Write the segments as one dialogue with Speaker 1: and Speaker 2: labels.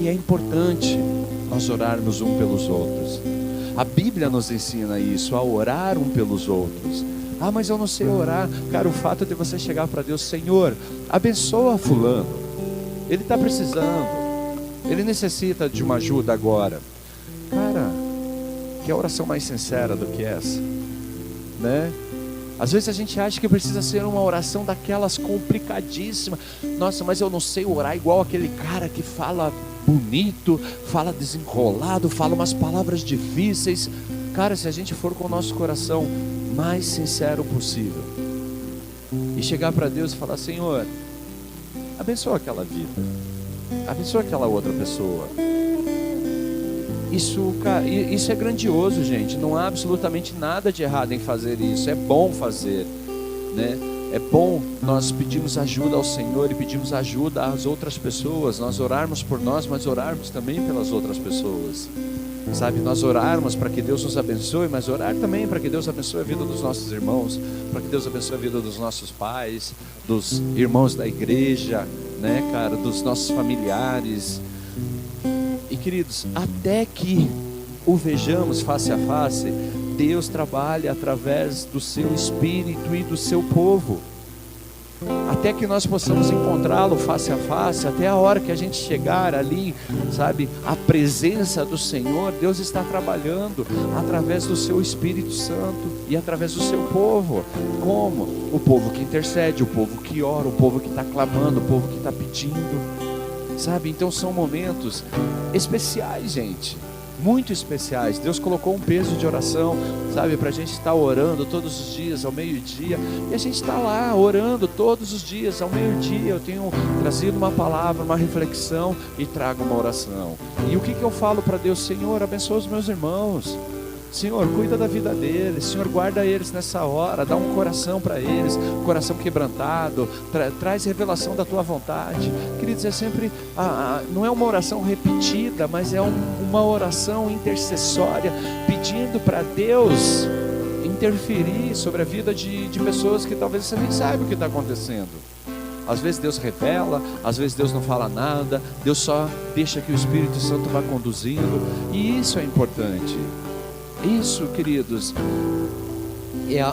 Speaker 1: E é importante nós orarmos um pelos outros. A Bíblia nos ensina isso, a orar um pelos outros. Ah, mas eu não sei orar. Cara, o fato de você chegar para Deus: Senhor, abençoa fulano, ele está precisando, ele necessita de uma ajuda agora. Cara, que oração mais sincera do que essa, né? Às vezes a gente acha que precisa ser uma oração daquelas complicadíssimas. Nossa, mas eu não sei orar igual aquele cara que fala bonito, fala desenrolado, fala umas palavras difíceis. Cara, se a gente for com o nosso coração mais sincero possível e chegar para Deus e falar: Senhor, abençoa aquela vida, abençoa aquela outra pessoa. Isso, cara, isso é grandioso, gente. Não há absolutamente nada de errado em fazer isso. É bom fazer, né? É bom nós pedirmos ajuda ao Senhor e pedirmos ajuda às outras pessoas. Nós orarmos por nós, mas orarmos também pelas outras pessoas, sabe? Nós orarmos para que Deus nos abençoe, mas orar também para que Deus abençoe a vida dos nossos irmãos, para que Deus abençoe a vida dos nossos pais, dos irmãos da igreja, né, cara, dos nossos familiares. E queridos, até que o vejamos face a face, Deus trabalha através do seu Espírito e do seu povo. Até que nós possamos encontrá-lo face a face, até a hora que a gente chegar ali, sabe, a presença do Senhor, Deus está trabalhando através do seu Espírito Santo e através do seu povo. Como? O povo que intercede, o povo que ora, o povo que está clamando, o povo que está pedindo, sabe? Então são momentos especiais, gente, muito especiais. Deus colocou um peso de oração, sabe, para a gente estar orando todos os dias ao meio-dia, e a gente está lá orando todos os dias ao meio-dia. Eu tenho trazido uma palavra, uma reflexão e trago uma oração. E o que eu falo para Deus? Senhor, abençoa os meus irmãos, Senhor, cuida da vida deles, Senhor, guarda eles nessa hora, dá um coração para eles, um coração quebrantado, traz revelação da tua vontade. Queridos, é sempre, não é uma oração repetida, mas é uma oração intercessória, pedindo para Deus interferir sobre a vida de pessoas que talvez você nem saiba o que está acontecendo. Às vezes Deus revela, às vezes Deus não fala nada, Deus só deixa que o Espírito Santo vá conduzindo, e isso é importante. Isso, queridos,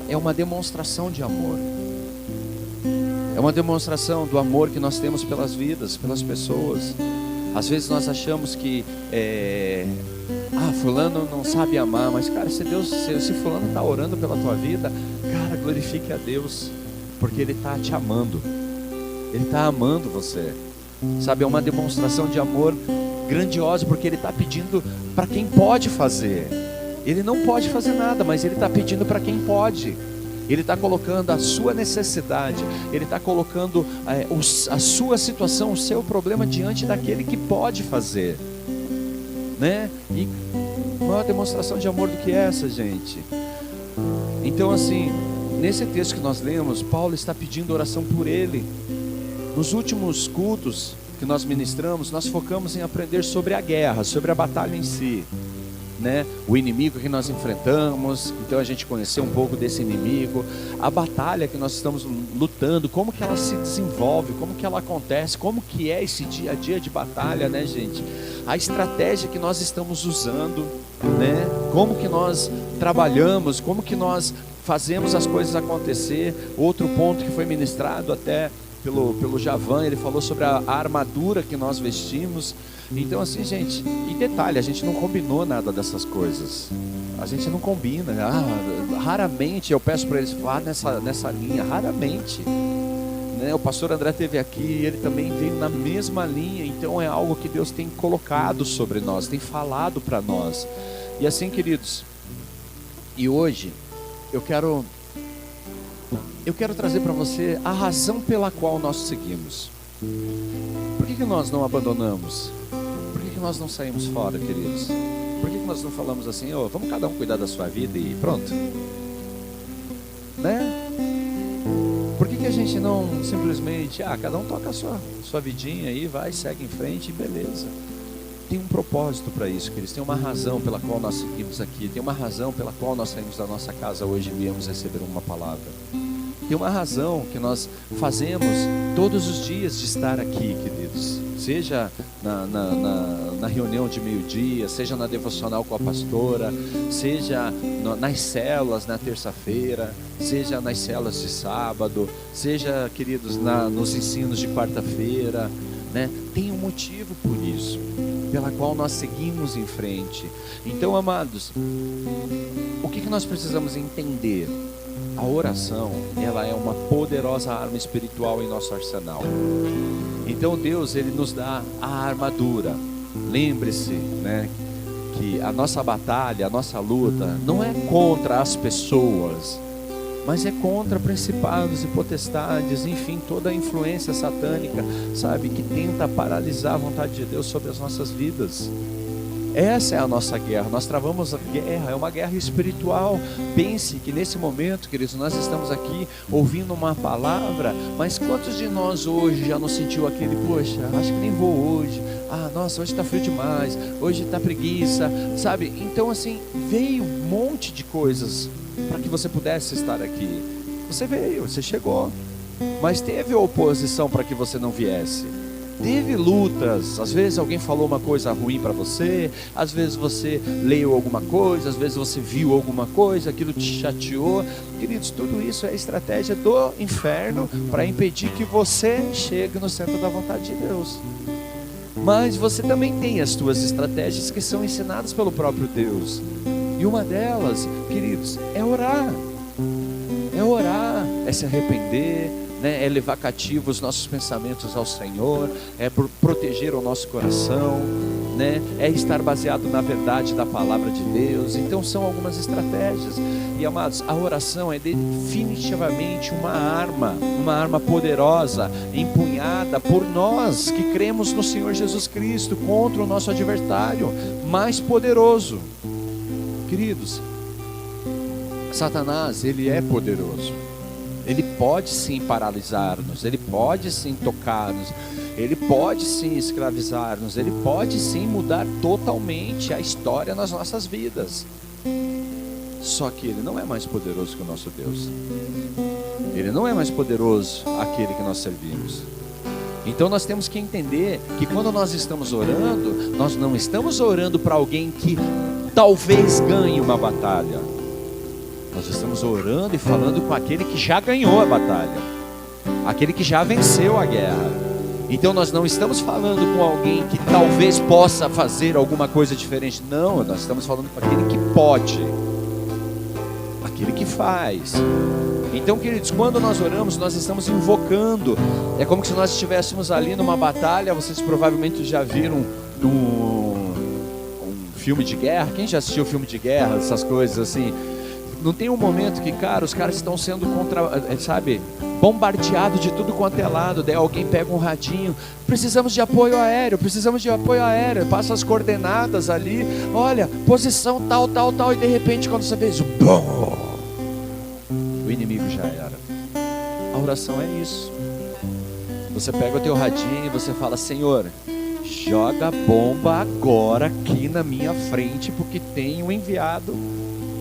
Speaker 1: é uma demonstração de amor. É uma demonstração do amor que nós temos pelas vidas, pelas pessoas. Às vezes nós achamos que fulano não sabe amar, mas cara, se fulano está orando pela tua vida, cara, glorifique a Deus, porque Ele está te amando, Ele está amando você, sabe? É uma demonstração de amor grandiosa, porque Ele está pedindo para quem pode fazer. Ele não pode fazer nada, mas Ele está pedindo para quem pode. Ele está colocando a sua necessidade, Ele está colocando a sua situação, o seu problema diante daquele que pode fazer, né? E maior demonstração de amor do que essa, gente? Então, assim, nesse texto que nós lemos, Paulo está pedindo oração por ele. Nos últimos cultos que nós ministramos, nós focamos em aprender sobre a guerra, sobre a batalha em si, né? O inimigo que nós enfrentamos. Então a gente conheceu um pouco desse inimigo, a batalha que nós estamos lutando, como que ela se desenvolve, como que ela acontece, como que é esse dia a dia de batalha, né, gente? A estratégia que nós estamos usando, né? Como que nós trabalhamos, como que nós fazemos as coisas acontecer. Outro ponto que foi ministrado até pelo Javan, ele falou sobre a armadura que nós vestimos. Então, assim, gente, e detalhe, a gente não combinou nada dessas coisas. A gente não combina. Raramente eu peço para eles falar nessa linha, raramente, né? O pastor André esteve aqui, ele também veio na mesma linha. Então é algo que Deus tem colocado sobre nós, tem falado para nós. E assim, queridos, e hoje eu quero trazer para você a razão pela qual nós seguimos. Por que nós não abandonamos? Por que nós não saímos fora, queridos? Por que nós não falamos assim, vamos cada um cuidar da sua vida e pronto? Né? Por que a gente não simplesmente, cada um toca a sua vidinha aí, vai, segue em frente e beleza? Tem um propósito para isso, queridos. Tem uma razão pela qual nós seguimos aqui. Tem uma razão pela qual nós saímos da nossa casa hoje e viemos receber uma palavra. Tem uma razão que nós fazemos todos os dias de estar aqui, queridos. seja na reunião de meio-dia, seja na devocional com a pastora, seja nas células na terça-feira, seja nas células de sábado, seja, queridos, nos ensinos de quarta-feira, né? Tem um motivo por isso, pela qual nós seguimos em frente. Então, amados, o que nós precisamos entender? A oração, ela é uma poderosa arma espiritual em nosso arsenal. Então Deus, Ele nos dá a armadura. Lembre-se, né, que a nossa batalha, a nossa luta não é contra as pessoas, mas é contra principados e potestades, enfim, toda a influência satânica, sabe, que tenta paralisar a vontade de Deus sobre as nossas vidas. Essa é a nossa guerra, nós travamos a guerra, é uma guerra espiritual. Pense que nesse momento, queridos, nós estamos aqui ouvindo uma palavra, mas quantos de nós hoje já não sentiu aquele, poxa, acho que nem vou hoje, nossa, hoje está frio demais, hoje está preguiça, sabe? Então assim, veio um monte de coisas para que você pudesse estar aqui. Você veio, você chegou, mas teve oposição para que você não viesse. Teve lutas, às vezes alguém falou uma coisa ruim para você, às vezes você leu alguma coisa, às vezes você viu alguma coisa, aquilo te chateou. Queridos, tudo isso é estratégia do inferno para impedir que você chegue no centro da vontade de Deus. Mas você também tem as suas estratégias que são ensinadas pelo próprio Deus. E uma delas, queridos, é orar. É orar, é se arrepender, né? É levar cativos os nossos pensamentos ao Senhor, é proteger o nosso coração, né? É estar baseado na verdade da palavra de Deus. Então são algumas estratégias. E amados, a oração é definitivamente uma arma poderosa, empunhada por nós que cremos no Senhor Jesus Cristo contra o nosso adversário mais poderoso. Queridos, Satanás, ele é poderoso. Ele pode sim paralisar-nos, ele pode sim tocar-nos, ele pode sim escravizar-nos, ele pode sim mudar totalmente a história nas nossas vidas. Só que ele não é mais poderoso que o nosso Deus. Ele não é mais poderoso aquele que nós servimos. Então nós temos que entender que quando nós estamos orando, nós não estamos orando para alguém que talvez ganhe uma batalha. Nós estamos orando e falando com aquele que já ganhou a batalha, aquele que já venceu a guerra. Então nós não estamos falando com alguém que talvez possa fazer alguma coisa diferente. Não, nós estamos falando com aquele que pode, aquele que faz. Então, queridos, quando nós oramos, nós estamos invocando. É como se nós estivéssemos ali numa batalha. Vocês provavelmente já viram um filme de guerra. Quem já assistiu filme de guerra, essas coisas assim? Não tem um momento que, cara, os caras estão sendo bombardeados de tudo quanto é lado. Daí alguém pega um radinho, precisamos de apoio aéreo, passa as coordenadas ali, olha, posição tal, e de repente quando você vê isso, o inimigo já era. A oração é isso. Você pega o teu radinho e você fala: Senhor, joga a bomba agora aqui na minha frente, porque tem um enviado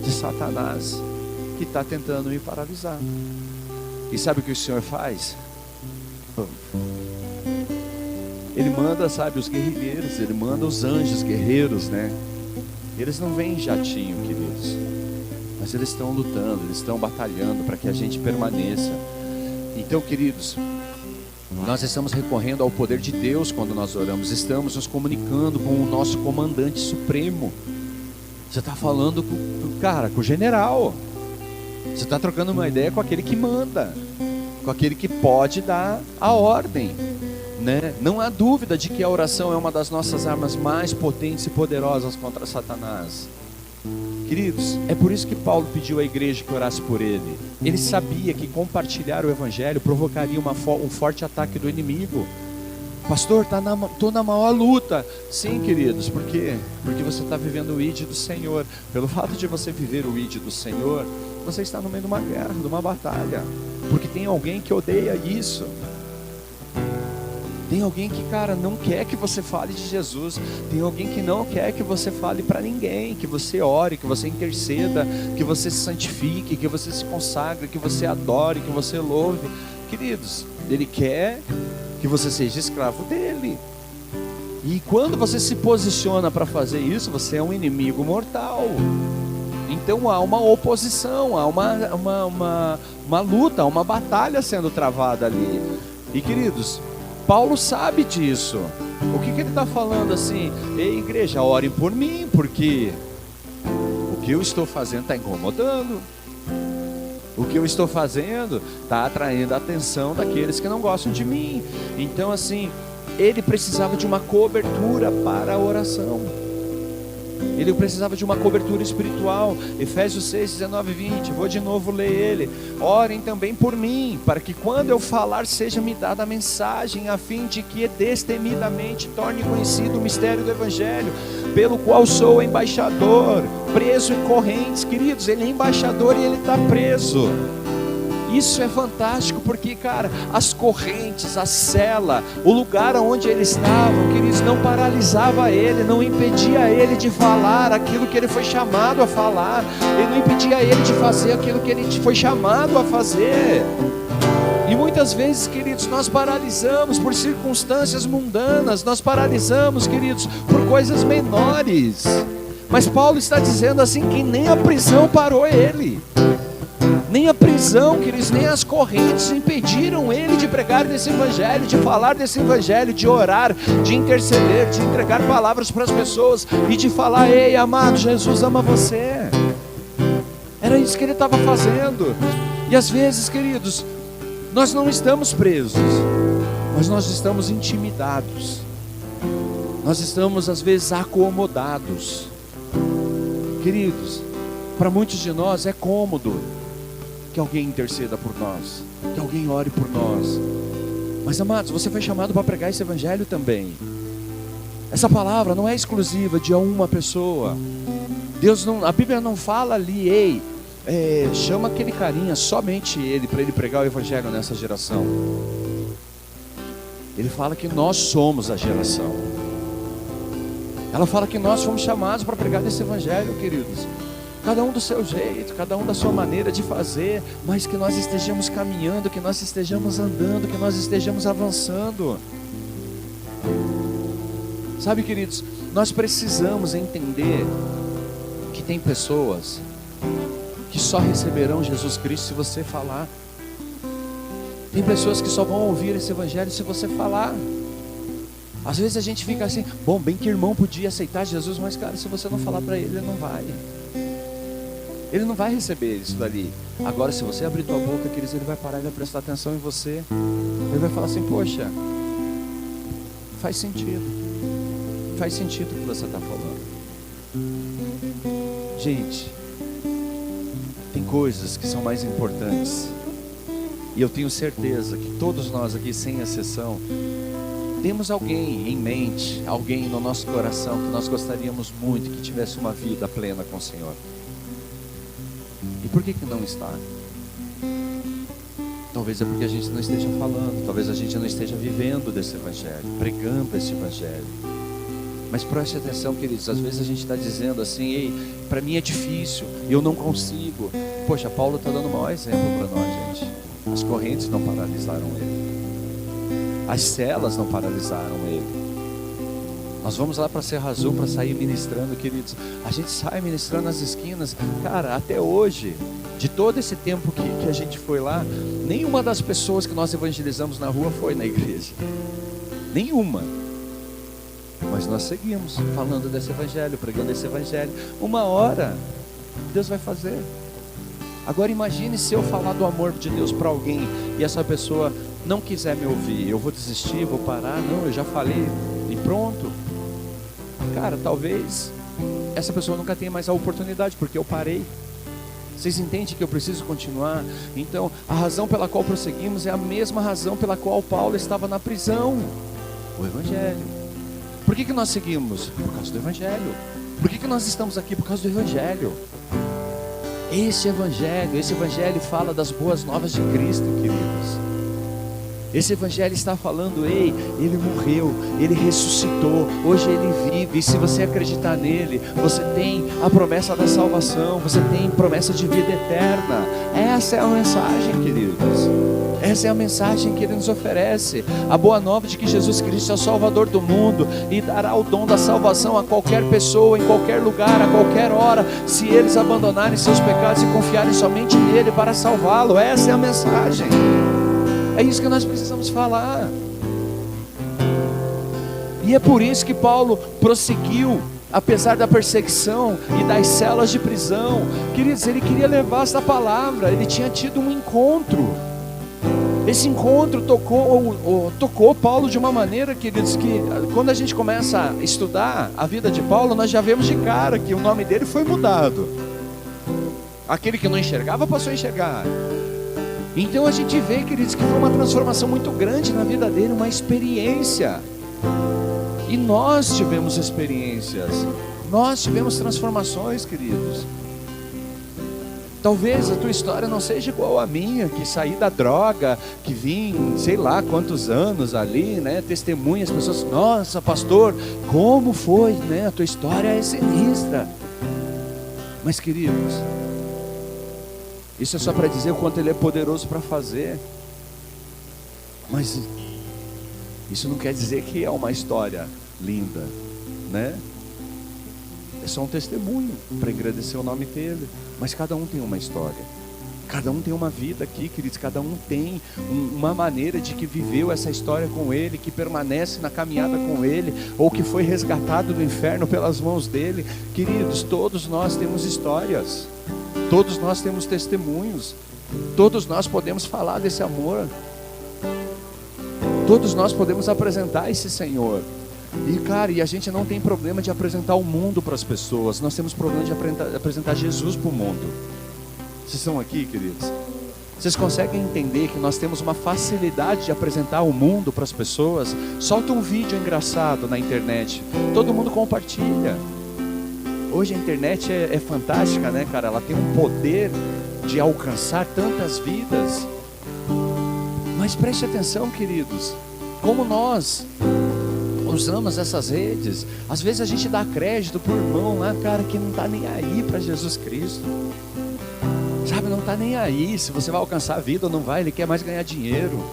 Speaker 1: de Satanás que está tentando me paralisar. E sabe o que o Senhor faz? Ele manda, os guerrilheiros, ele manda os anjos guerreiros, né? Eles não vêm em jatinho, queridos, mas eles estão lutando, eles estão batalhando para que a gente permaneça. Então, queridos, nós estamos recorrendo ao poder de Deus quando nós oramos, estamos nos comunicando com o nosso comandante supremo. Você está falando com o general. Você está trocando uma ideia com aquele que manda, com aquele que pode dar a ordem, né? Não há dúvida de que a oração é uma das nossas armas mais potentes e poderosas contra Satanás. Queridos, é por isso que Paulo pediu à igreja que orasse por ele. Ele sabia que compartilhar o evangelho provocaria um forte ataque do inimigo. Pastor, estou na maior luta. Sim, queridos, por quê? Porque você está vivendo o ID do Senhor. Pelo fato de você viver o ID do Senhor, você está no meio de uma guerra, de uma batalha. Porque tem alguém que odeia isso. Tem alguém que, não quer que você fale de Jesus. Tem alguém que não quer que você fale para ninguém. Que você ore, que você interceda, que você se santifique, que você se consagre, que você adore, que você louve. Queridos, Ele quer que você seja escravo dele. E quando você se posiciona para fazer isso, você é um inimigo mortal. Então há uma oposição, há uma luta, uma batalha sendo travada ali. E queridos, Paulo sabe disso. O que ele está falando assim? Ei, igreja, orem por mim, porque o que eu estou fazendo está incomodando. O que eu estou fazendo está atraindo a atenção daqueles que não gostam de mim. Então assim, ele precisava de uma cobertura para a oração. Ele precisava de uma cobertura espiritual. Efésios 6, 19 e 20. Vou de novo ler ele. Orem também por mim, para que quando eu falar seja me dada a mensagem, a fim de que destemidamente torne conhecido o mistério do Evangelho, pelo qual sou embaixador, preso em correntes. Queridos, ele é embaixador e ele está preso. Isso é fantástico, porque, cara, as correntes, a cela, o lugar onde ele estava, queridos, não paralisava ele, não impedia ele de falar aquilo que ele foi chamado a falar, ele não impedia ele de fazer aquilo que ele foi chamado a fazer. E muitas vezes, queridos, nós paralisamos por circunstâncias mundanas, nós paralisamos, queridos, por coisas menores. Mas Paulo está dizendo assim que nem a prisão parou ele. Nem a prisão, queridos, nem as correntes impediram ele de pregar desse evangelho, de falar desse evangelho, de orar, de interceder, de entregar palavras para as pessoas e de falar: ei, amado, Jesus ama você. Era isso que ele estava fazendo. E às vezes, queridos, nós não estamos presos, mas nós estamos intimidados. Nós estamos às vezes acomodados. Queridos, para muitos de nós é cômodo que alguém interceda por nós, que alguém ore por nós. Mas amados, você foi chamado para pregar esse evangelho também. Essa palavra não é exclusiva de uma pessoa. A Bíblia não fala ali: ei, chama aquele carinha, somente ele, para ele pregar o evangelho nessa geração. Ele fala que nós somos a geração. Ela fala que nós fomos chamados para pregar esse evangelho, queridos. Cada um do seu jeito, cada um da sua maneira de fazer, mas que nós estejamos caminhando, que nós estejamos andando, que nós estejamos avançando. Sabe, queridos, nós precisamos entender que tem pessoas que só receberão Jesus Cristo se você falar. Tem pessoas que só vão ouvir esse evangelho se você falar. Às vezes a gente fica assim: bom, bem que irmão podia aceitar Jesus, mas cara, se você não falar para ele, ele não vai. Ele não vai receber isso dali. Agora, se você abrir tua boca, queridos, ele vai parar e vai prestar atenção em você. Ele vai falar assim: poxa, faz sentido. Faz sentido o que você está falando. Gente, tem coisas que são mais importantes. E eu tenho certeza que todos nós aqui, sem exceção, temos alguém em mente, alguém no nosso coração que nós gostaríamos muito que tivesse uma vida plena com o Senhor. E por que não está? Talvez é porque a gente não esteja falando, talvez a gente não esteja vivendo desse evangelho, pregando esse evangelho. Mas preste atenção, queridos, às vezes a gente está dizendo assim: ei, para mim é difícil, eu não consigo. Poxa, Paulo está dando o maior exemplo para nós, gente. As correntes não paralisaram ele, as celas não paralisaram ele. Nós vamos lá para Serra Azul para sair ministrando, queridos. A gente sai ministrando nas esquinas. Cara, até hoje, de todo esse tempo que a gente foi lá, nenhuma das pessoas que nós evangelizamos na rua foi na igreja. Nenhuma. Mas nós seguimos falando desse evangelho, pregando esse evangelho. Uma hora, Deus vai fazer. Agora imagine se eu falar do amor de Deus para alguém e essa pessoa não quiser me ouvir. Eu vou desistir, vou parar? Não, eu já falei e pronto. Cara, talvez essa pessoa nunca tenha mais a oportunidade, porque eu parei. Vocês entendem que eu preciso continuar? Então, a razão pela qual prosseguimos é a mesma razão pela qual Paulo estava na prisão: o evangelho. Por que nós seguimos? Por causa do evangelho. Por que nós estamos aqui? Por causa do evangelho. Esse evangelho fala das boas novas de Cristo, queridos. Esse evangelho está falando: ei, ele morreu, ele ressuscitou, hoje ele vive, e se você acreditar nele, você tem a promessa da salvação, você tem promessa de vida eterna. Essa é a mensagem, queridos. Essa é a mensagem que ele nos oferece, a boa nova de que Jesus Cristo é o Salvador do mundo e dará o dom da salvação a qualquer pessoa, em qualquer lugar, a qualquer hora, se eles abandonarem seus pecados e confiarem somente nele para salvá-lo. Essa é a mensagem. É isso que nós precisamos falar. E é por isso que Paulo prosseguiu, apesar da perseguição e das celas de prisão. Queridos, ele queria levar essa palavra. Ele tinha tido um encontro. Esse encontro tocou Paulo de uma maneira, queridos, que quando a gente começa a estudar a vida de Paulo, nós já vemos de cara que o nome dele foi mudado. Aquele que não enxergava passou a enxergar. Então a gente vê, queridos, que foi uma transformação muito grande na vida dele, uma experiência. E nós tivemos experiências, nós tivemos transformações, queridos. Talvez a tua história não seja igual à minha, que saí da droga, que vim, sei lá quantos anos ali, né? Testemunha, as pessoas, nossa, pastor, como foi, né? A tua história é sinistra. Mas, queridos, isso é só para dizer o quanto ele é poderoso para fazer. Mas isso não quer dizer que é uma história linda, né? É só um testemunho para agradecer o nome dele. Mas cada um tem uma história, cada um tem uma vida aqui, queridos. Cada um tem uma maneira de que viveu essa história com ele, que permanece na caminhada com ele, ou que foi resgatado do inferno pelas mãos dele. Queridos, todos nós temos histórias, todos nós temos testemunhos, todos nós podemos falar desse amor, todos nós podemos apresentar esse Senhor. E cara, e a gente não tem problema de apresentar o mundo para as pessoas, nós temos problema de apresentar Jesus para o mundo. Vocês estão aqui, queridos? Vocês conseguem entender que nós temos uma facilidade de apresentar o mundo para as pessoas? Solta um vídeo engraçado na internet, todo mundo compartilha. Hoje a internet é fantástica, né, cara? Ela tem um poder de alcançar tantas vidas. Mas preste atenção, queridos, como nós usamos essas redes. Às vezes a gente dá crédito pro irmão lá, cara, que não está nem aí para Jesus Cristo, sabe, não está nem aí se você vai alcançar a vida ou não vai, ele quer mais ganhar dinheiro.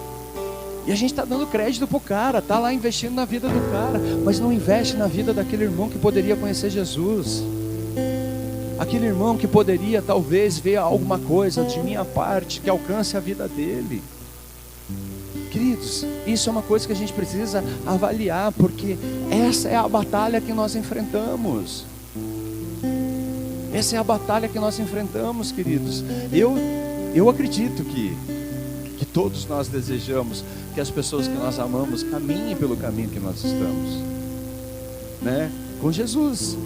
Speaker 1: E a gente está dando crédito pro cara, está lá investindo na vida do cara, mas não investe na vida daquele irmão que poderia conhecer Jesus, aquele irmão que poderia talvez ver alguma coisa de minha parte que alcance a vida dele. Queridos, isso é uma coisa que a gente precisa avaliar, porque essa é a batalha que nós enfrentamos. Essa é a batalha que nós enfrentamos, queridos. Eu acredito que todos nós desejamos que as pessoas que nós amamos caminhem pelo caminho que nós estamos, né? Com Jesus.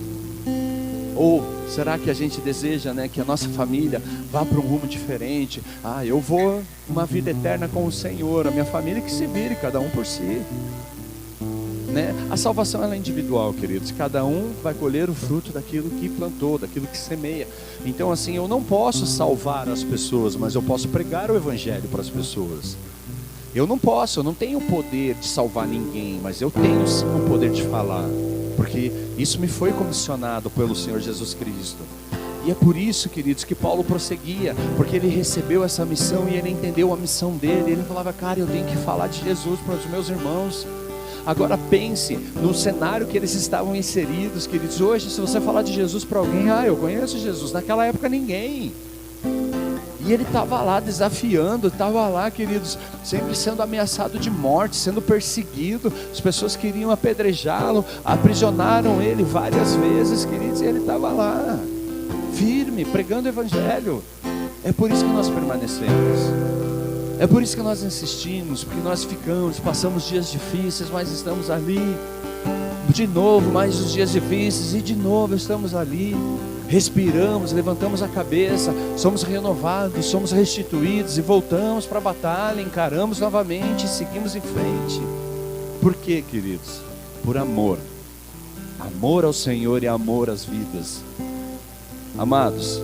Speaker 1: Ou será que a gente deseja, né, que a nossa família vá para um rumo diferente? Eu vou uma vida eterna com o Senhor, a minha família que se vire, cada um por si, né? A salvação ela é individual, queridos. Cada um vai colher o fruto daquilo que plantou, daquilo que semeia. Então assim, eu não posso salvar as pessoas, mas eu posso pregar o evangelho para as pessoas. Eu não tenho o poder de salvar ninguém, mas eu tenho sim o poder de falar, porque isso me foi comissionado pelo Senhor Jesus Cristo. E é por isso, queridos, que Paulo prosseguia, porque ele recebeu essa missão e ele entendeu a missão dele. Ele falava, cara, eu tenho que falar de Jesus para os meus irmãos. Agora pense no cenário que eles estavam inseridos, queridos. Hoje, se você falar de Jesus para alguém, eu conheço Jesus. Naquela época ninguém. E ele estava lá desafiando, estava lá, queridos, sempre sendo ameaçado de morte, sendo perseguido. As pessoas queriam apedrejá-lo, aprisionaram ele várias vezes, queridos, e ele estava lá, firme, pregando o evangelho. É por isso que nós permanecemos, é por isso que nós insistimos, porque nós passamos dias difíceis, mas estamos ali, de novo, mais os dias difíceis, e de novo estamos ali. Respiramos, levantamos a cabeça, somos renovados, somos restituídos e voltamos para a batalha, encaramos novamente e seguimos em frente. Por quê, queridos? Por amor. Amor ao Senhor e amor às vidas. Amados,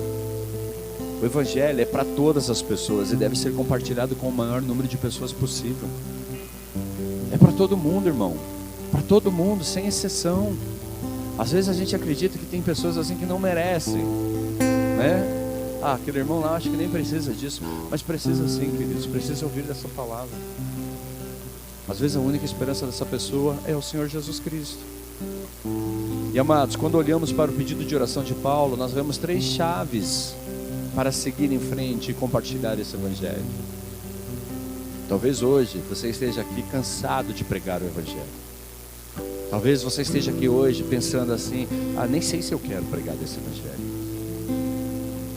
Speaker 1: o evangelho é para todas as pessoas e deve ser compartilhado com o maior número de pessoas possível. todo mundo, irmão. Para todo mundo, sem exceção. Às vezes a gente acredita que tem pessoas assim que não merecem, né? Ah, aquele irmão lá acho que nem precisa disso. Mas precisa sim, queridos, precisa ouvir dessa palavra. Às vezes a única esperança dessa pessoa é o Senhor Jesus Cristo. E amados, quando olhamos para o pedido de oração de Paulo, nós vemos 3 chaves para seguir em frente e compartilhar esse evangelho. Talvez hoje você esteja aqui cansado de pregar o evangelho. Talvez você esteja aqui hoje pensando assim: nem sei se eu quero pregar desse evangelho,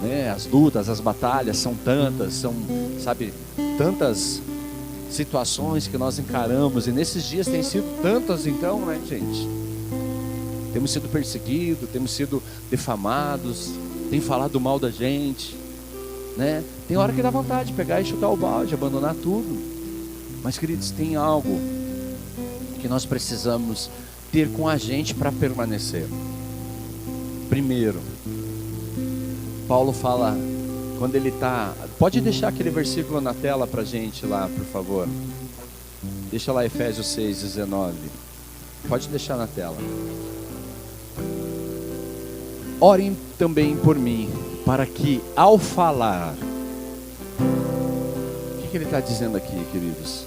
Speaker 1: né? As lutas, as batalhas são tantas, são, sabe, tantas situações que nós encaramos, e nesses dias tem sido tantas, então, né, gente? Temos sido perseguidos, temos sido defamados, tem falado mal da gente, né? Tem hora que dá vontade de pegar e chutar o balde, abandonar tudo. Mas, queridos, tem algo que nós precisamos ter com a gente para permanecer. Primeiro, Paulo fala, quando ele está... Pode deixar aquele versículo na tela para a gente lá, por favor. Deixa lá Efésios 6:19. Pode deixar na tela. Orem também por mim, para que ao falar... O que ele está dizendo aqui, queridos?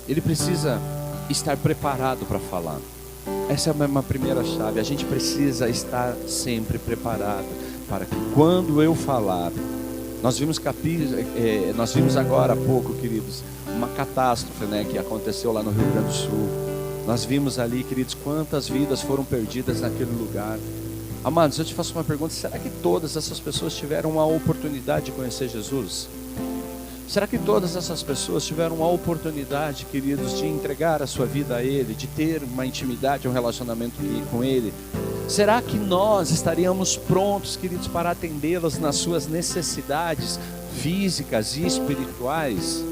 Speaker 1: Ele precisa estar preparado para falar. Essa é uma primeira chave. A gente precisa estar sempre preparado para que quando eu falar... Nós vimos agora há pouco, queridos, uma catástrofe, né, que aconteceu lá no Rio Grande do Sul. Nós vimos ali, queridos, quantas vidas foram perdidas naquele lugar. Amados, eu te faço uma pergunta: será que todas essas pessoas tiveram a oportunidade de conhecer Jesus? Será que todas essas pessoas tiveram a oportunidade, queridos, de entregar a sua vida a Ele, de ter uma intimidade, um relacionamento com Ele? Será que nós estaríamos prontos, queridos, para atendê-las nas suas necessidades físicas e espirituais?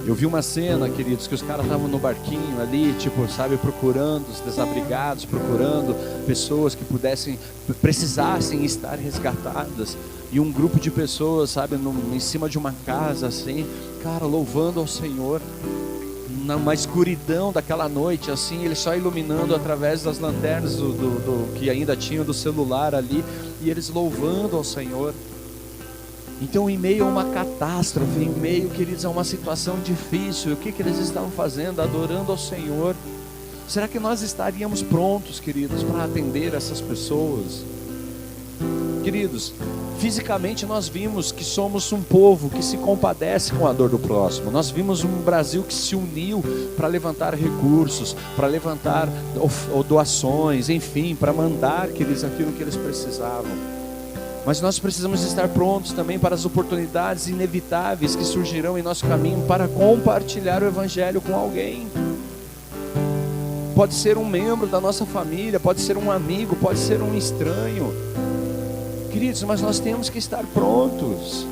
Speaker 1: Eu vi uma cena, queridos, que os caras estavam no barquinho ali, tipo, sabe, procurando os desabrigados, procurando pessoas que precisassem estar resgatadas. E um grupo de pessoas, sabe, em cima de uma casa, assim, cara, louvando ao Senhor, numa escuridão daquela noite, assim, ele só iluminando através das lanternas que ainda tinham do celular ali, e eles louvando ao Senhor. Então, em meio a uma catástrofe, em meio, queridos, a uma situação difícil, o que eles estavam fazendo? Adorando ao Senhor. Será que nós estaríamos prontos, queridos, para atender essas pessoas? Queridos, fisicamente nós vimos que somos um povo que se compadece com a dor do próximo. Nós vimos um Brasil que se uniu para levantar recursos, para levantar doações, enfim, para mandar, queridos, aquilo que eles precisavam. Mas nós precisamos estar prontos também para as oportunidades inevitáveis que surgirão em nosso caminho para compartilhar o Evangelho com alguém. Pode ser um membro da nossa família, pode ser um amigo, pode ser um estranho. Queridos, mas nós temos que estar prontos.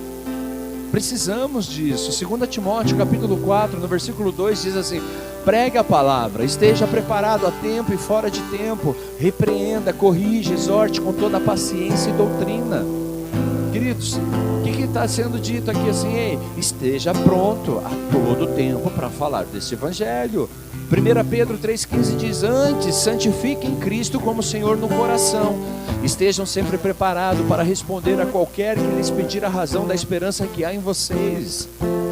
Speaker 1: Precisamos disso. 2 Timóteo capítulo 4, no versículo 2 diz assim: pregue a palavra, esteja preparado a tempo e fora de tempo, repreenda, corrija, exorte com toda a paciência e doutrina. Queridos, o que está sendo dito aqui assim? Ei, esteja pronto a todo tempo para falar desse evangelho. 1 Pedro 3,15 diz: antes santifiquem Cristo como Senhor no coração, estejam sempre preparados para responder a qualquer que lhes pedir a razão da esperança que há em vocês.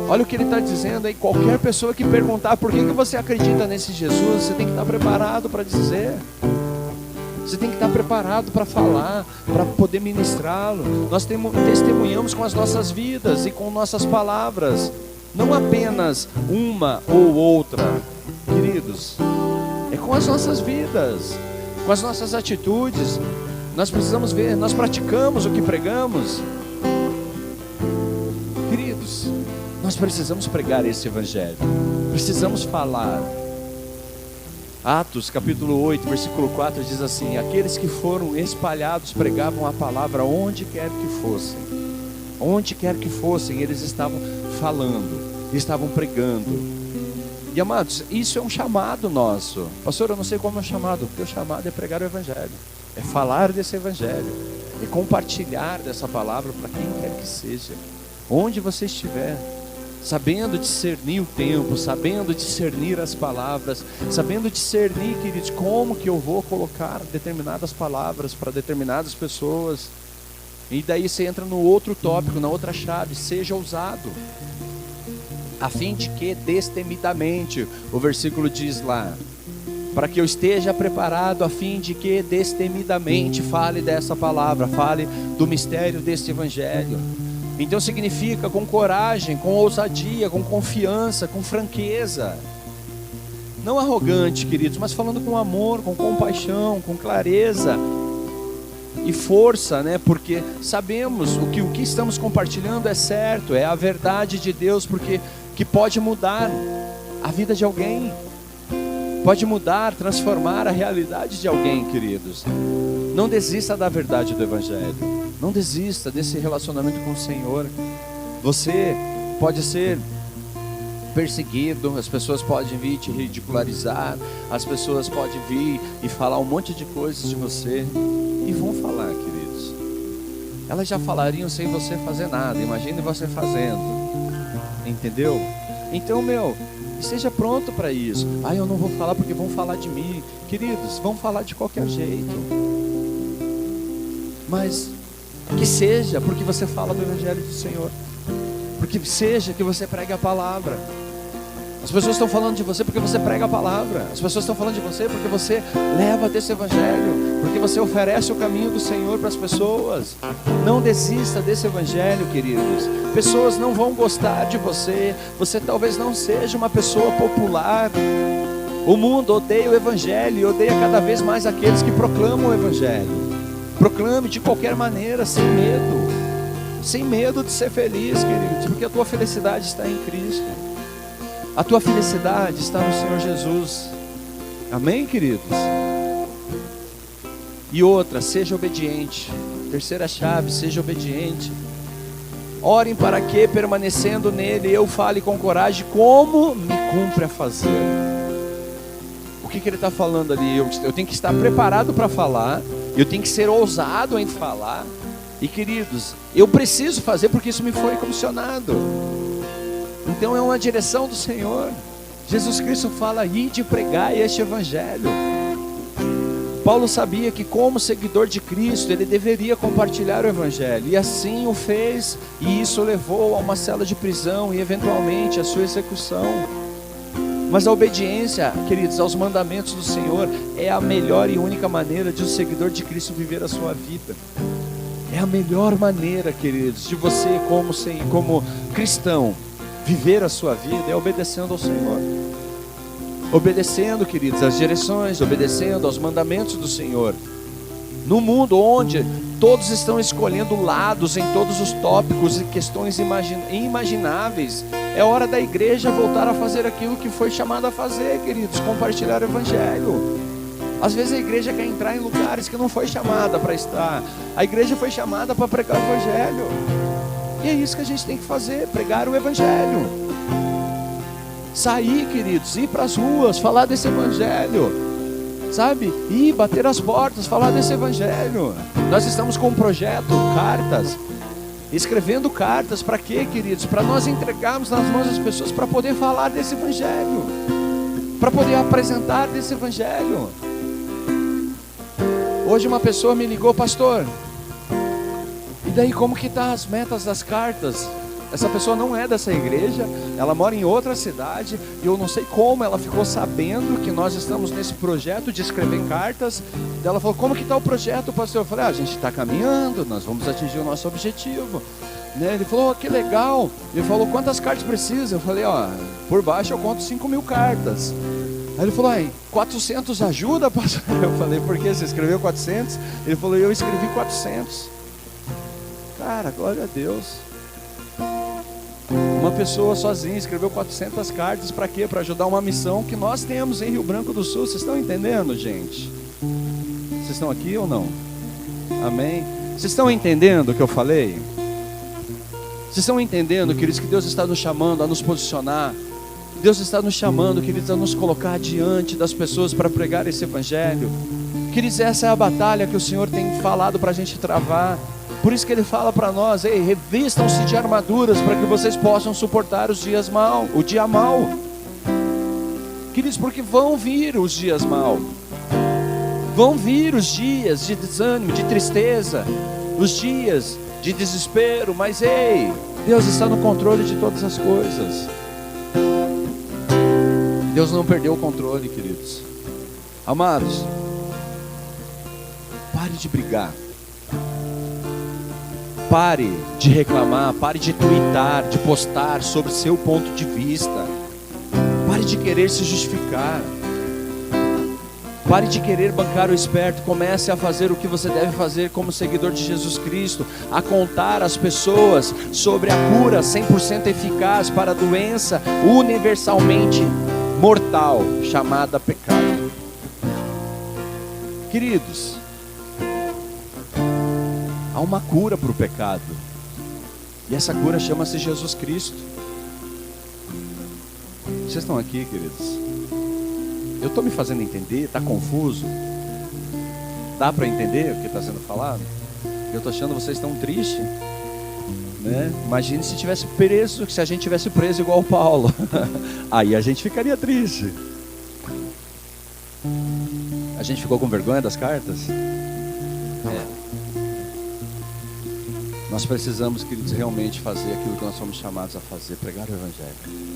Speaker 1: Olha o que ele está dizendo aí: qualquer pessoa que perguntar por que você acredita nesse Jesus, você tem que estar preparado para dizer. Você tem que estar preparado para falar, para poder ministrá-lo. Nós testemunhamos com as nossas vidas e com nossas palavras, não apenas uma ou outra, queridos, é com as nossas vidas, com as nossas atitudes. Nós precisamos ver, nós praticamos o que pregamos. Queridos, nós precisamos pregar esse evangelho, precisamos falar. Atos capítulo 8, versículo 4 diz assim: aqueles que foram espalhados pregavam a palavra onde quer que fossem. Onde quer que fossem, eles estavam falando, estavam pregando. E amados, isso é um chamado nosso. Pastor, eu não sei como é o chamado. O teu chamado é pregar o evangelho, é falar desse evangelho, é compartilhar dessa palavra para quem quer que seja, onde você estiver. sabendo discernir o tempo, sabendo discernir as palavras, sabendo discernir, queridos, como que eu vou colocar determinadas palavras para determinadas pessoas. E daí você entra no outro tópico, na outra chave: seja ousado, a fim de que destemidamente, o versículo diz lá, para que eu esteja preparado, a fim de que destemidamente fale dessa palavra, fale do mistério deste evangelho. Então significa com coragem, com ousadia, com confiança, com franqueza, não arrogante, queridos, mas falando com amor, com compaixão, com clareza e força, né? Porque sabemos o que estamos compartilhando é certo, é a verdade de Deus, porque que pode mudar a vida de alguém, pode mudar, transformar a realidade de alguém, queridos. Não desista da verdade do evangelho. Não desista desse relacionamento com o Senhor. Você pode ser perseguido, as pessoas podem vir te ridicularizar, as pessoas podem vir e falar um monte de coisas de você, e vão falar, queridos. Elas já falariam sem você fazer nada, imagine você fazendo, entendeu? Então, esteja pronto para isso. Eu não vou falar porque vão falar de mim. Queridos, vão falar de qualquer jeito, mas que seja porque você fala do evangelho do Senhor, porque seja que você pregue a palavra. As pessoas estão falando de você porque você prega a palavra. As pessoas estão falando de você porque você leva desse evangelho, porque você oferece o caminho do Senhor para as pessoas. Não desista desse evangelho, queridos. Pessoas não vão gostar de você. Você talvez não seja uma pessoa popular. O mundo odeia o evangelho e odeia cada vez mais aqueles que proclamam o evangelho. Proclame de qualquer maneira, sem medo de ser feliz, queridos, porque a tua felicidade está em Cristo, a tua felicidade está no Senhor Jesus. Amém, queridos? E outra, seja obediente. Terceira chave: seja obediente. Orem para que, permanecendo nele, eu fale com coragem como me cumpre a fazer. O que ele está falando ali? Eu tenho que estar preparado para falar, eu tenho que ser ousado em falar. E, queridos, eu preciso fazer porque isso me foi comissionado. Então é uma direção do Senhor. Jesus Cristo fala: ide pregar este evangelho. Paulo sabia que, como seguidor de Cristo, ele deveria compartilhar o evangelho, e assim o fez, e isso levou a uma cela de prisão e eventualmente a sua execução. Mas a obediência, queridos, aos mandamentos do Senhor é a melhor e única maneira de um seguidor de Cristo viver a sua vida. É a melhor maneira, queridos, de você como cristão viver a sua vida, é obedecendo ao Senhor. Obedecendo, queridos, às direções, obedecendo aos mandamentos do Senhor. No mundo onde todos estão escolhendo lados em todos os tópicos e questões inimagináveis, é hora da igreja voltar a fazer aquilo que foi chamada a fazer, queridos: compartilhar o evangelho. Às vezes a igreja quer entrar em lugares que não foi chamada para estar. A igreja foi chamada para pregar o evangelho, e é isso que a gente tem que fazer: pregar o evangelho. Sair, queridos, ir para as ruas, falar desse evangelho, sabe? Ir bater as portas, falar desse evangelho. Nós estamos com um projeto, cartas, escrevendo cartas. Para quê, queridos? Para nós entregarmos nas mãos das pessoas, para poder falar desse evangelho, para poder apresentar desse evangelho. Hoje uma pessoa me ligou: pastor, e daí como que tá as metas das cartas? Essa pessoa não é dessa igreja, ela mora em outra cidade, e eu não sei como ela ficou sabendo que nós estamos nesse projeto de escrever cartas. Ela falou: como que está o projeto, pastor? Eu falei: a gente está caminhando, nós vamos atingir o nosso objetivo, né? Ele falou: que legal. Ele falou: quantas cartas precisa? Eu falei: por baixo eu conto 5.000 cartas. Aí ele falou: 400 ajuda, pastor? Eu falei: por que? Você escreveu 400? Ele falou: eu escrevi 400. Cara, glória a Deus. Uma pessoa sozinha escreveu 400 cartas. Para quê? Para ajudar uma missão que nós temos em Rio Branco do Sul. Vocês estão entendendo, gente? Vocês estão aqui ou não? Amém? Vocês estão entendendo o que eu falei? Vocês estão entendendo, queridos, que Deus está nos chamando a nos posicionar? Deus está nos chamando, queridos, a nos colocar diante das pessoas para pregar esse evangelho. Queridos, essa é a batalha que o Senhor tem falado para a gente travar. Por isso que ele fala para nós: ei, revistam-se de armaduras para que vocês possam suportar os dias o dia mau. Queridos, porque vão vir os dias maus. Vão vir os dias de desânimo, de tristeza, os dias de desespero, mas ei, Deus está no controle de todas as coisas. Deus não perdeu o controle, queridos. Amados, pare de brigar. Pare de reclamar, pare de twittar, de postar sobre seu ponto de vista. Pare de querer se justificar. Pare de querer bancar o esperto. Comece a fazer o que você deve fazer como seguidor de Jesus Cristo, a contar às pessoas sobre a cura 100% eficaz para a doença universalmente mortal chamada pecado. Queridos, há uma cura para o pecado, e essa cura chama-se Jesus Cristo. Vocês estão aqui, queridos? Eu estou me fazendo entender? Está confuso? Dá para entender o que está sendo falado? Eu estou achando vocês tão tristes, né? Imagine se tivesse preso, se a gente tivesse preso igual o Paulo. Aí a gente ficaria triste. A gente ficou com vergonha das cartas? Nós precisamos, queridos, realmente fazer aquilo que nós somos chamados a fazer: pregar o Evangelho.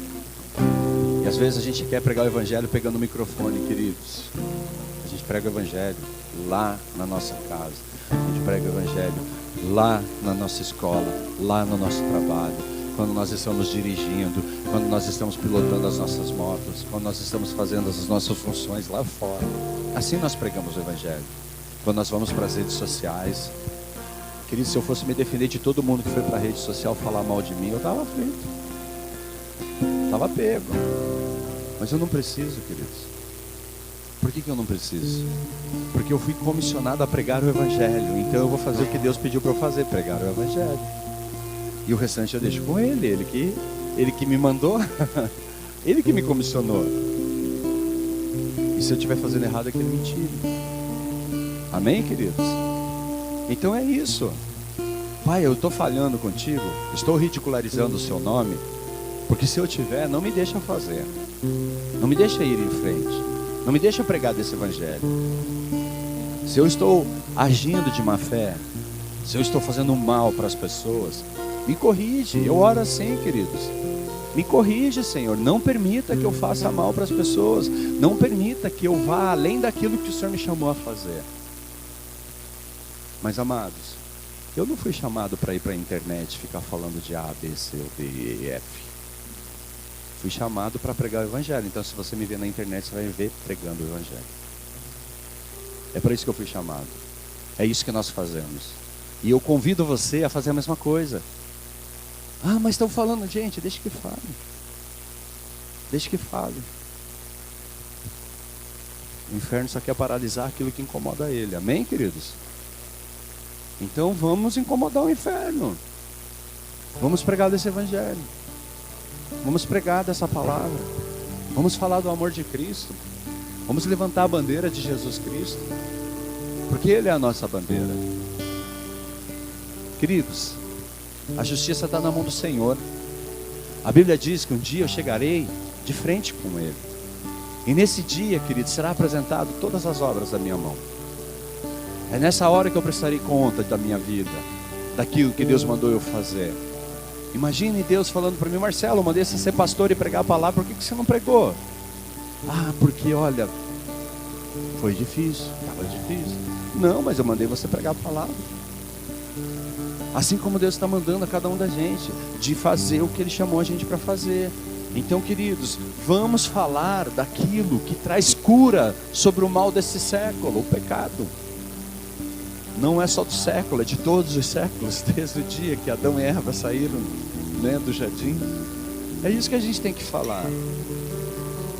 Speaker 1: E às vezes a gente quer pregar o Evangelho pegando o microfone, queridos. A gente prega o Evangelho lá na nossa casa. A gente prega o Evangelho lá na nossa escola, lá no nosso trabalho, quando nós estamos dirigindo, quando nós estamos pilotando as nossas motos, quando nós estamos fazendo as nossas funções lá fora. Assim nós pregamos o Evangelho. Quando nós vamos para as redes sociais, queridos, se eu fosse me defender de todo mundo que foi para a rede social falar mal de mim, eu estava frito, estava pego. Mas eu não preciso, queridos. Por que eu não preciso? Porque eu fui comissionado a pregar o Evangelho. Então eu vou fazer o que Deus pediu para eu fazer: pregar o Evangelho. E o restante eu deixo com Ele. Ele que me mandou. Ele que me comissionou. E se eu estiver fazendo errado, é que Ele me tire. Amém, queridos? Então é isso. Pai, eu estou falhando contigo, estou ridicularizando o seu nome, porque se eu tiver, não me deixa fazer, não me deixa ir em frente, não me deixa pregar desse Evangelho. Se eu estou agindo de má fé, se eu estou fazendo mal para as pessoas, me corrige. Eu oro assim, queridos: me corrige, Senhor. Não permita que eu faça mal para as pessoas, não permita que eu vá além daquilo que o Senhor me chamou a fazer. Mas, amados, eu não fui chamado para ir para a internet ficar falando de A, B, C, D, E, F. Fui chamado para pregar o Evangelho. Então, se você me ver na internet, você vai me ver pregando o Evangelho. É para isso que eu fui chamado. É isso que nós fazemos. E eu convido você a fazer a mesma coisa. Ah, mas estão falando, gente, deixa que fale. Deixa que fale. O inferno só quer paralisar aquilo que incomoda ele. Amém, queridos? Então vamos incomodar o inferno. Vamos pregar desse Evangelho. Vamos pregar dessa palavra. Vamos falar do amor de Cristo. Vamos levantar a bandeira de Jesus Cristo, porque Ele é a nossa bandeira. Queridos, a justiça está na mão do Senhor. A Bíblia diz que um dia eu chegarei de frente com Ele. E nesse dia, queridos, será apresentado todas as obras da minha mão. É nessa hora que eu prestarei conta da minha vida, daquilo que Deus mandou eu fazer. Imagine Deus falando para mim: Marcelo, eu mandei você ser pastor e pregar a palavra, por que você não pregou? Ah, porque olha, foi difícil, estava difícil. Não, mas eu mandei você pregar a palavra. Assim como Deus está mandando a cada um da gente, de fazer o que Ele chamou a gente para fazer. Então, queridos, vamos falar daquilo que traz cura sobre o mal desse século, o pecado. Não é só do século, é de todos os séculos, desde o dia que Adão e Eva saíram, né, do jardim. É isso que a gente tem que falar.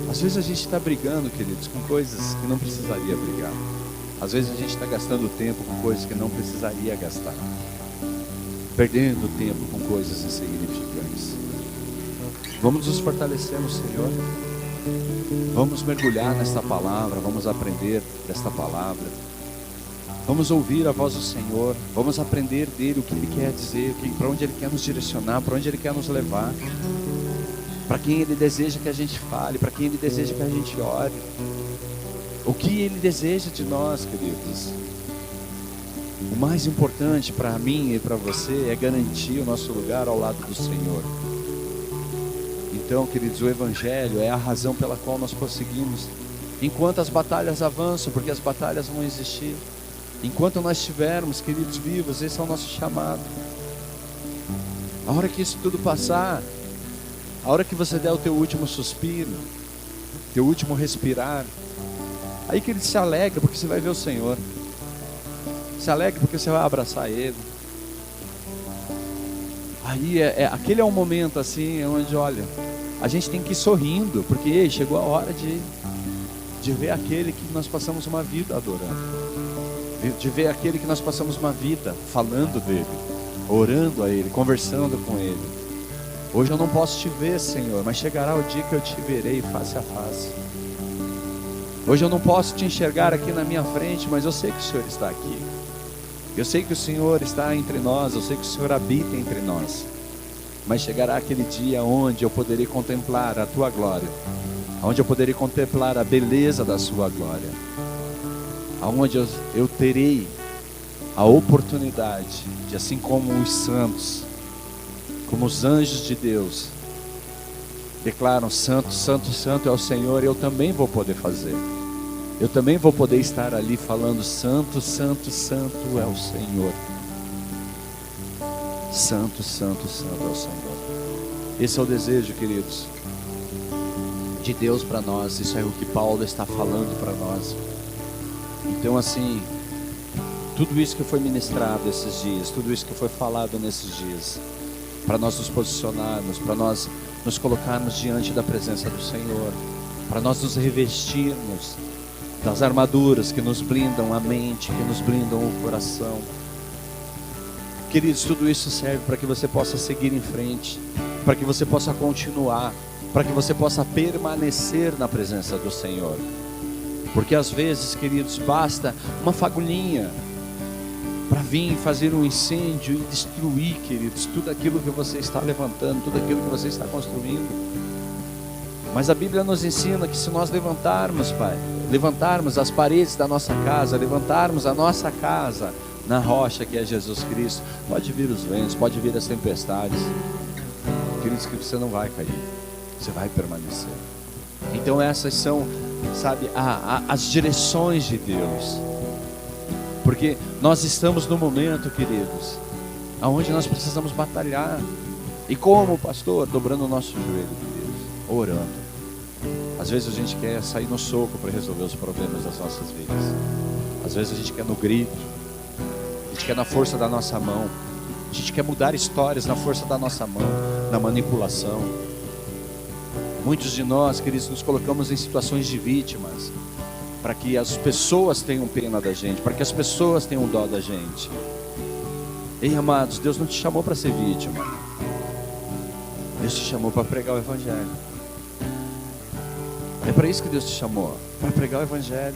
Speaker 1: Às vezes a gente está brigando, queridos, com coisas que não precisaria brigar. Às vezes a gente está gastando tempo com coisas que não precisaria gastar. Perdendo tempo com coisas insignificantes. Vamos nos fortalecer no Senhor. Vamos mergulhar nesta palavra, vamos aprender desta palavra. Vamos ouvir a voz do Senhor, vamos aprender dele o que ele quer dizer, para onde ele quer nos direcionar, para onde ele quer nos levar, para quem ele deseja que a gente fale, para quem ele deseja que a gente ore, o que ele deseja de nós, queridos. O mais importante para mim e para você é garantir o nosso lugar ao lado do Senhor. Então, queridos, o Evangelho é a razão pela qual nós prosseguimos. Enquanto as batalhas avançam, porque as batalhas vão existir. Enquanto nós estivermos, queridos, vivos, esse é o nosso chamado. A hora que isso tudo passar, a hora que você der o teu último suspiro, teu último respirar, aí que ele se alegra, porque você vai ver o Senhor. Se alegra porque você vai abraçar Ele. Aí aquele é um momento assim, onde, olha, a gente tem que ir sorrindo, porque chegou a hora de ver aquele que nós passamos uma vida adorando, de ver aquele que nós passamos uma vida falando dele, orando a Ele, conversando com Ele. Hoje eu não posso te ver, Senhor, mas chegará o dia que eu te verei face a face. Hoje eu não posso te enxergar aqui na minha frente, mas eu sei que o Senhor está aqui. Eu sei que o Senhor está entre nós, eu sei que o Senhor habita entre nós. Mas chegará aquele dia onde eu poderei contemplar a tua glória, onde eu poderei contemplar a beleza da sua glória, aonde eu terei a oportunidade de, assim como os santos, como os anjos de Deus declaram: santo, santo, santo é o Senhor, eu também vou poder fazer. Eu também vou poder estar ali falando: santo, santo, santo é o Senhor. Santo, santo, santo é o Senhor. Esse é o desejo, queridos, de Deus para nós. Isso é o que Paulo está falando para nós. Então, assim, tudo isso que foi ministrado esses dias, tudo isso que foi falado nesses dias, para nós nos posicionarmos, para nós nos colocarmos diante da presença do Senhor, para nós nos revestirmos das armaduras que nos blindam a mente, que nos blindam o coração. Queridos, tudo isso serve para que você possa seguir em frente, para que você possa continuar, para que você possa permanecer na presença do Senhor. Porque às vezes, queridos, basta uma fagulhinha para vir fazer um incêndio e destruir, queridos, tudo aquilo que você está levantando, tudo aquilo que você está construindo. Mas a Bíblia nos ensina que se nós levantarmos, Pai, levantarmos as paredes da nossa casa, levantarmos a nossa casa na rocha que é Jesus Cristo, pode vir os ventos, pode vir as tempestades, queridos, que você não vai cair, você vai permanecer. Então essas são, sabe, as direções de Deus. Porque nós estamos no momento, queridos, aonde nós precisamos batalhar. E como, pastor? Dobrando o nosso joelho, queridos, orando. Às vezes a gente quer sair no soco para resolver os problemas das nossas vidas. Às vezes a gente quer no grito, a gente quer na força da nossa mão, a gente quer mudar histórias na força da nossa mão, na manipulação. Muitos de nós, queridos, nos colocamos em situações de vítimas, para que as pessoas tenham pena da gente, para que as pessoas tenham dó da gente. Ei, amados, Deus não te chamou para ser vítima. Deus te chamou para pregar o Evangelho. É para isso que Deus te chamou, para pregar o Evangelho.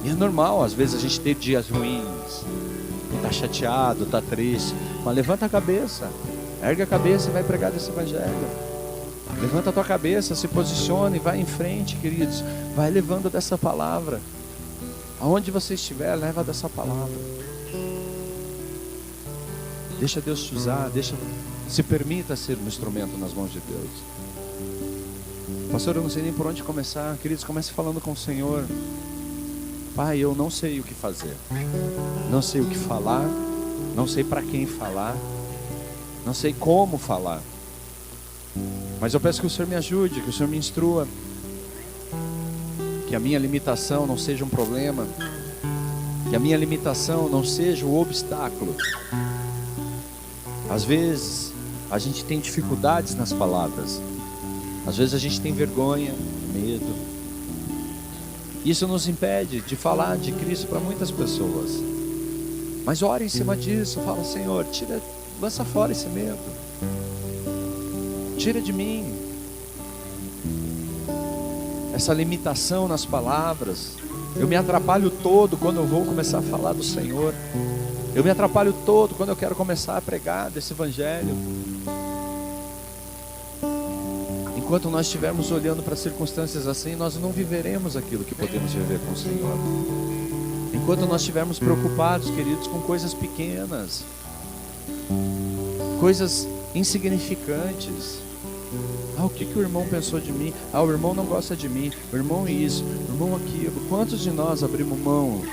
Speaker 1: E é normal, às vezes, a gente ter dias ruins, tá chateado, tá triste, mas levanta a cabeça, ergue a cabeça e vai pregar desse Evangelho. Levanta a tua cabeça, se posicione e vai em frente, queridos. Vai levando dessa palavra. Aonde você estiver, leva dessa palavra. Deixa Deus te usar, se permita ser um instrumento nas mãos de Deus. Pastor, eu não sei nem por onde começar. Queridos, comece falando com o Senhor. Pai, eu não sei o que fazer, não sei o que falar, não sei para quem falar, não sei como falar. Mas eu peço que o Senhor me ajude, que o Senhor me instrua, que a minha limitação não seja um problema, que a minha limitação não seja um obstáculo. Às vezes a gente tem dificuldades nas palavras, às vezes a gente tem vergonha, medo. Isso nos impede de falar de Cristo para muitas pessoas. Mas ore em cima disso, fala: Senhor, lança fora esse medo. Tira de mim essa limitação nas palavras. Eu me atrapalho todo quando eu vou começar a falar do Senhor. Eu me atrapalho todo quando eu quero começar a pregar desse evangelho. Enquanto nós estivermos olhando para circunstâncias assim, nós não viveremos aquilo que podemos viver com o Senhor. Enquanto nós estivermos preocupados, queridos, com coisas pequenas, coisas insignificantes. O que o irmão pensou de mim? O irmão não gosta de mim. O irmão isso, o irmão aquilo. Quantos de nós abrimos mão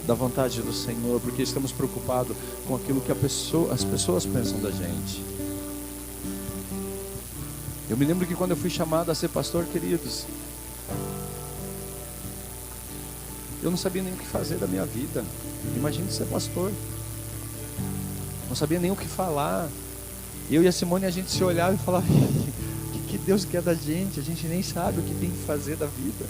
Speaker 1: da vontade do Senhor porque estamos preocupados com aquilo que as pessoas pensam da gente? Eu me lembro que quando eu fui chamado a ser pastor, queridos, eu não sabia nem o que fazer da minha vida. Imagine ser pastor. Não sabia nem o que falar. Eu e a Simone, a gente se olhava e falava: o que Deus quer da gente? A gente nem sabe o que tem que fazer da vida.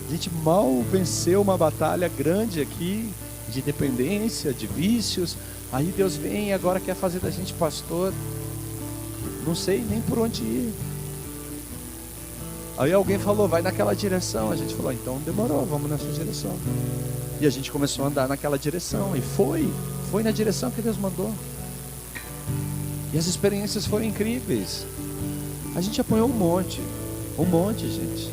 Speaker 1: A gente mal venceu uma batalha grande aqui, de dependência, de vícios. Aí Deus vem e agora quer fazer da gente pastor. Não sei nem por onde ir. Aí alguém falou: vai naquela direção. A gente falou: então demorou, vamos nessa direção. E a gente começou a andar naquela direção. E foi na direção que Deus mandou. E as experiências foram incríveis. A gente apanhou um monte, gente.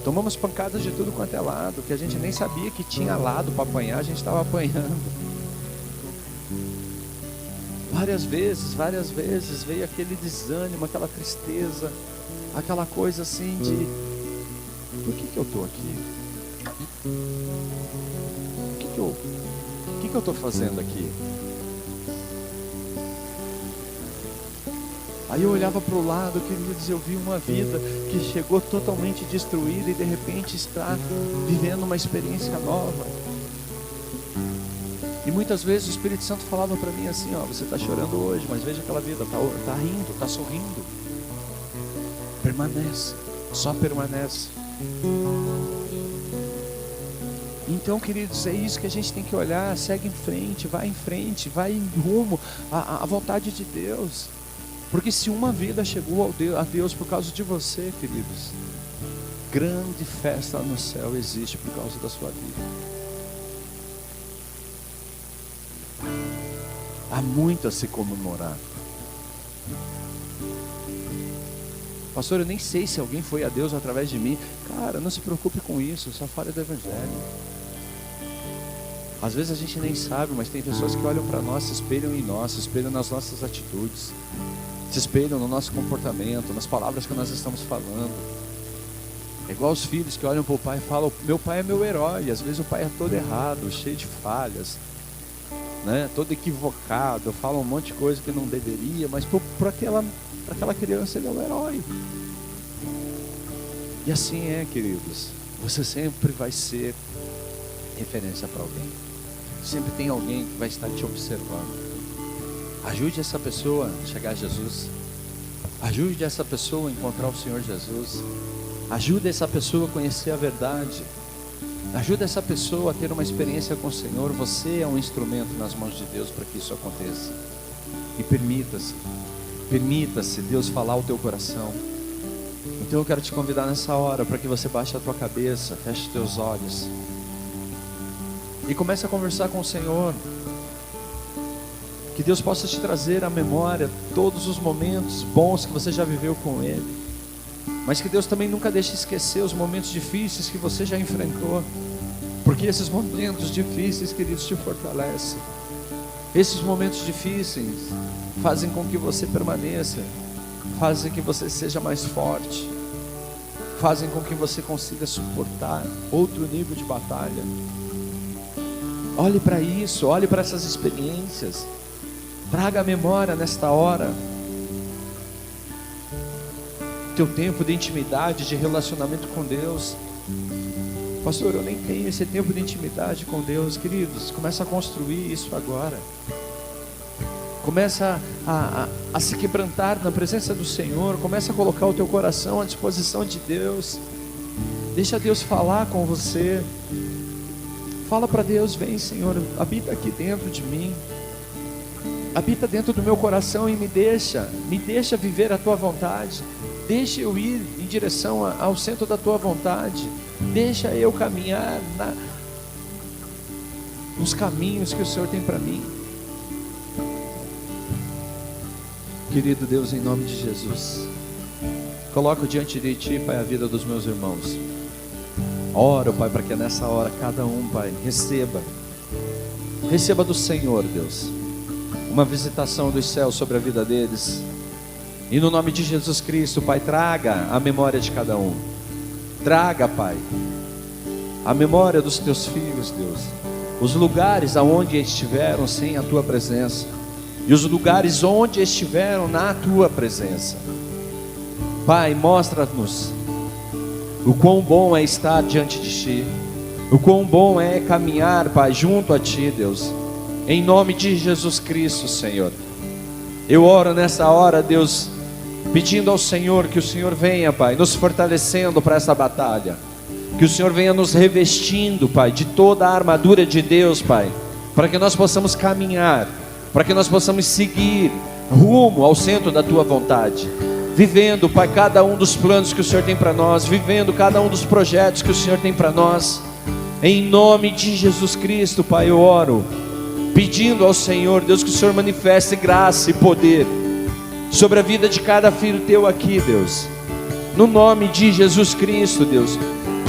Speaker 1: Tomamos pancadas de tudo quanto é lado, que a gente nem sabia que tinha lado para apanhar, a gente estava apanhando. Várias vezes veio aquele desânimo, aquela tristeza, aquela coisa assim de: por que eu estou aqui? O que eu estou fazendo aqui? Aí eu olhava para o lado, queridos, eu vi uma vida que chegou totalmente destruída e de repente está vivendo uma experiência nova. E muitas vezes o Espírito Santo falava para mim assim: você está chorando hoje, mas veja aquela vida, está rindo, está sorrindo. Permanece, só permanece. Então, queridos, é isso que a gente tem que olhar. Segue em frente, vai em rumo à vontade de Deus. Porque se uma vida chegou a Deus por causa de você, queridos, grande festa no céu existe por causa da sua vida. Há muito a se comemorar. Pastor, eu nem sei se alguém foi a Deus através de mim. Cara, não se preocupe com isso, só fale do Evangelho. Às vezes a gente nem sabe, mas tem pessoas que olham para nós, se espelham em nós, se espelham nas nossas atitudes, se espelham no nosso comportamento, nas palavras que nós estamos falando. É igual os filhos que olham para o pai e falam: meu pai é meu herói. E às vezes o pai é todo errado, cheio de falhas, né? Todo equivocado, fala um monte de coisa que não deveria, mas para aquela criança ele é o herói. E assim é, queridos, você sempre vai ser referência para alguém. Sempre tem alguém que vai estar te observando. Ajude essa pessoa a chegar a Jesus. Ajude essa pessoa a encontrar o Senhor Jesus. Ajude essa pessoa a conhecer a verdade. Ajude essa pessoa a ter uma experiência com o Senhor. Você é um instrumento nas mãos de Deus para que isso aconteça. E permita-se Deus falar ao teu coração. Então eu quero te convidar nessa hora para que você baixe a tua cabeça, feche os teus olhos e comece a conversar com o Senhor. Que Deus possa te trazer à memória todos os momentos bons que você já viveu com Ele, mas que Deus também nunca deixe esquecer os momentos difíceis que você já enfrentou, porque esses momentos difíceis, queridos, te fortalecem. Esses momentos difíceis fazem com que você permaneça, fazem que você seja mais forte, fazem com que você consiga suportar outro nível de batalha. Olhe para isso, olhe para essas experiências, traga a memória nesta hora teu tempo de intimidade, de relacionamento com Deus. Pastor, eu nem tenho esse tempo de intimidade com Deus. Queridos, começa a construir isso agora. Começa a se quebrantar na presença do Senhor. Começa a colocar o teu coração à disposição de Deus. Deixa Deus falar com você. Fala para Deus: vem, Senhor, habita aqui dentro de mim, habita dentro do meu coração e me deixa viver a tua vontade. Deixa eu ir em direção ao centro da tua vontade. Deixa eu caminhar nos caminhos que o Senhor tem para mim. Querido Deus, em nome de Jesus, coloco diante de Ti, Pai, a vida dos meus irmãos. Oro, Pai, para que nessa hora cada um, Pai, receba do Senhor, Deus, uma visitação dos céus sobre a vida deles. E no nome de Jesus Cristo, Pai, traga a memória de cada um. Traga, Pai, a memória dos Teus filhos, Deus, os lugares aonde estiveram sem a Tua presença e os lugares onde estiveram na Tua presença. Pai, mostra-nos o quão bom é estar diante de Ti, o quão bom é caminhar, Pai, junto a Ti, Deus, em nome de Jesus Cristo, Senhor. Eu oro nessa hora, Deus, pedindo ao Senhor que o Senhor venha, Pai, nos fortalecendo para essa batalha, que o Senhor venha nos revestindo, Pai, de toda a armadura de Deus, Pai, para que nós possamos caminhar, para que nós possamos seguir rumo ao centro da Tua vontade, vivendo, Pai, cada um dos planos que o Senhor tem para nós, vivendo cada um dos projetos que o Senhor tem para nós. Em nome de Jesus Cristo, Pai, eu oro, pedindo ao Senhor, Deus, que o Senhor manifeste graça e poder sobre a vida de cada filho Teu aqui, Deus, no nome de Jesus Cristo, Deus.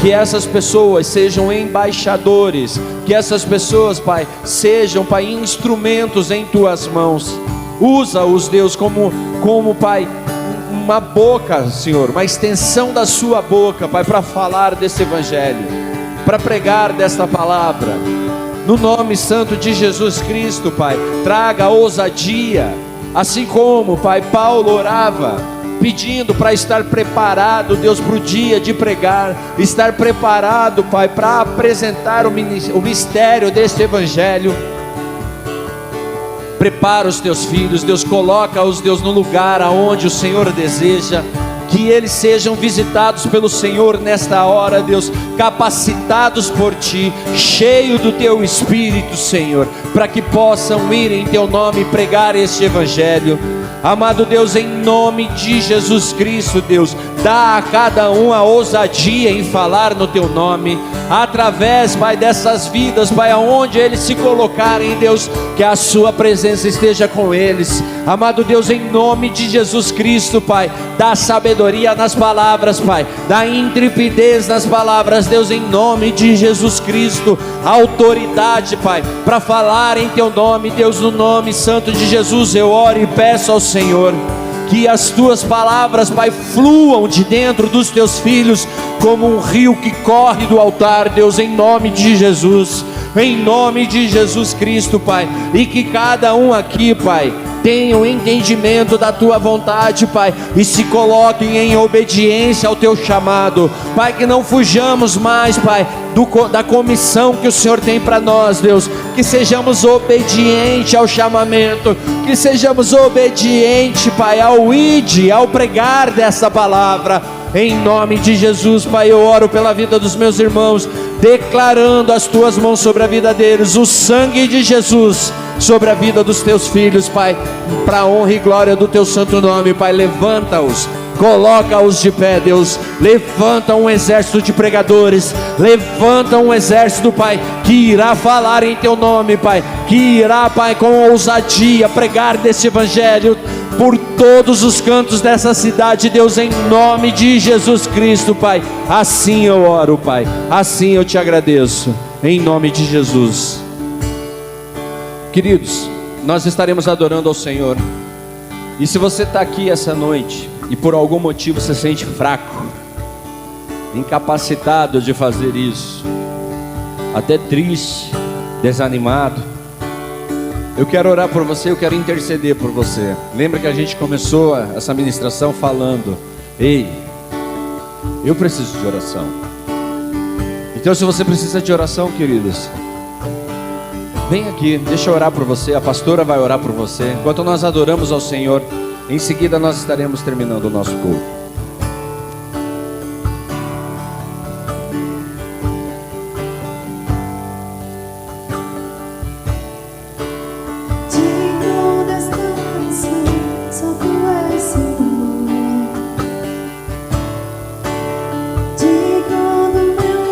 Speaker 1: Que essas pessoas sejam embaixadores, que essas pessoas, Pai, sejam, Pai, instrumentos em Tuas mãos. Usa-os, Deus, como, Pai, uma boca, Senhor, uma extensão da Sua boca, Pai, para falar desse Evangelho, para pregar desta palavra. No nome santo de Jesus Cristo, Pai, traga ousadia, assim como, Pai, Paulo orava, pedindo para estar preparado, Deus, para o dia de pregar, estar preparado, Pai, para apresentar o mistério deste Evangelho. Prepara os Teus filhos, Deus, coloca-os, Deus, no lugar aonde o Senhor deseja, que eles sejam visitados pelo Senhor nesta hora, Deus, capacitados por Ti, cheio do Teu Espírito, Senhor, para que possam ir em Teu nome pregar este Evangelho. Amado Deus, em nome de Jesus Cristo, Deus, dá a cada um a ousadia em falar no Teu nome, através, Pai, dessas vidas, Pai, aonde eles se colocarem, Deus, que a Sua presença esteja com eles. Amado Deus, em nome de Jesus Cristo, Pai, dá sabedoria nas palavras, Pai, dá intrepidez nas palavras, Deus, em nome de Jesus Cristo, autoridade, Pai, para falar em Teu nome, Deus, no nome santo de Jesus, eu oro e peço ao Senhor, que as Tuas palavras, Pai, fluam de dentro dos Teus filhos, como um rio que corre do altar, Deus, em nome de Jesus, em nome de Jesus Cristo, Pai, e que cada um aqui, Pai, tenha o entendimento da Tua vontade, Pai, e se coloquem em obediência ao Teu chamado, Pai, que não fujamos mais, Pai, da comissão que o Senhor tem para nós, Deus, que sejamos obedientes ao chamamento, que sejamos obedientes, Pai, ao ide, ao pregar dessa palavra, em nome de Jesus, Pai, eu oro pela vida dos meus irmãos, declarando as Tuas mãos sobre a vida deles, o sangue de Jesus sobre a vida dos Teus filhos, Pai, para a honra e glória do Teu santo nome, Pai, levanta-os, coloca-os de pé, Deus, levanta um exército de pregadores, levanta um exército, Pai, que irá falar em Teu nome, Pai, que irá, Pai, com ousadia pregar desse Evangelho por todos os cantos dessa cidade, Deus, em nome de Jesus Cristo, Pai, assim eu oro, Pai, assim eu Te agradeço, em nome de Jesus. Queridos, nós estaremos adorando ao Senhor, e se você está aqui essa noite, e por algum motivo se sente fraco, incapacitado de fazer isso, até triste, desanimado, eu quero orar por você, eu quero interceder por você. Lembra que a gente começou essa ministração falando: ei, eu preciso de oração. Então, se você precisa de oração, queridos, vem aqui, deixa eu orar por você. A pastora vai orar por você. Enquanto nós adoramos ao Senhor, em seguida nós estaremos terminando o nosso culto.
Speaker 2: Digno do meu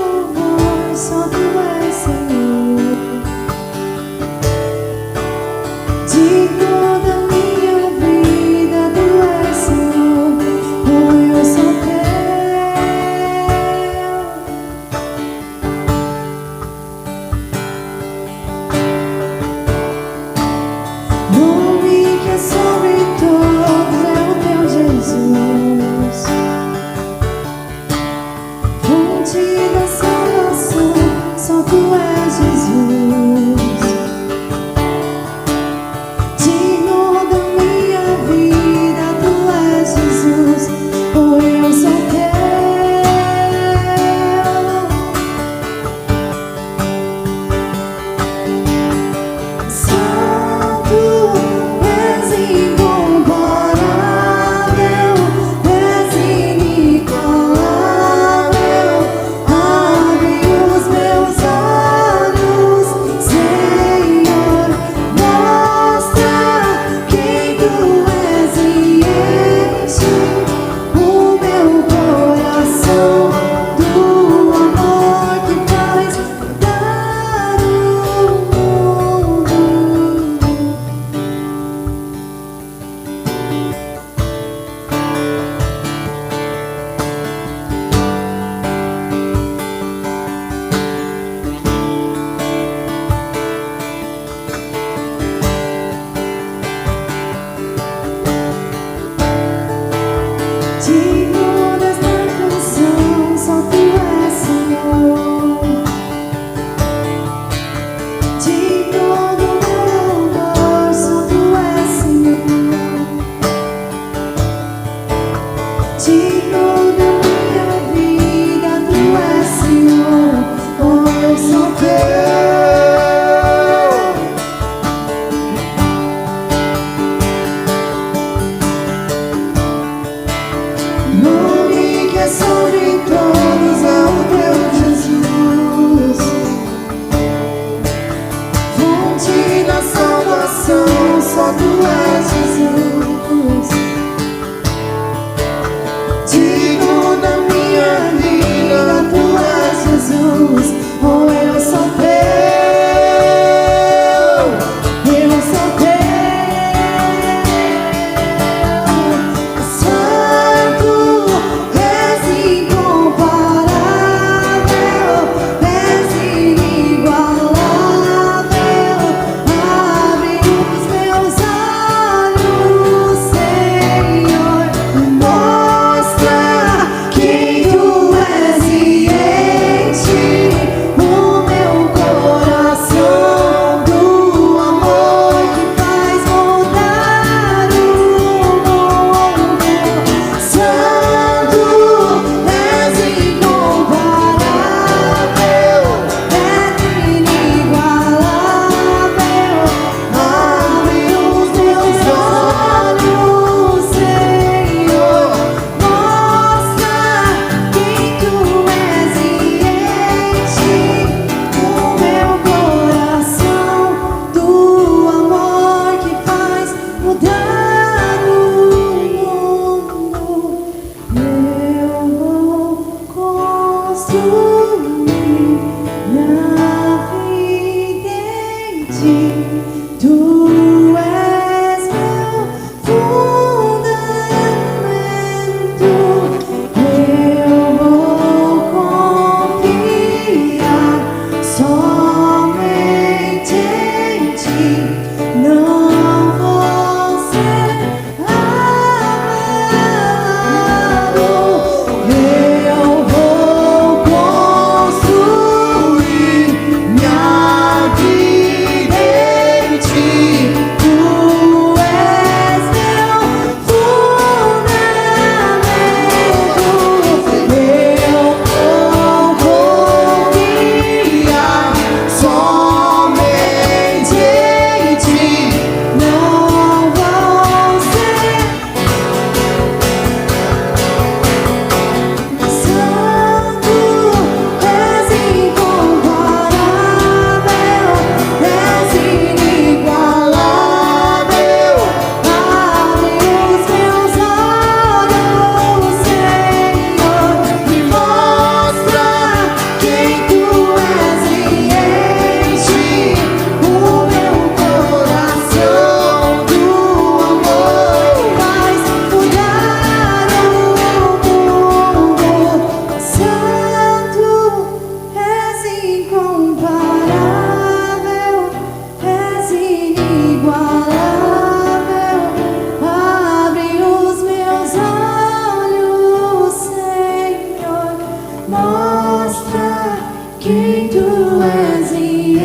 Speaker 2: tu és e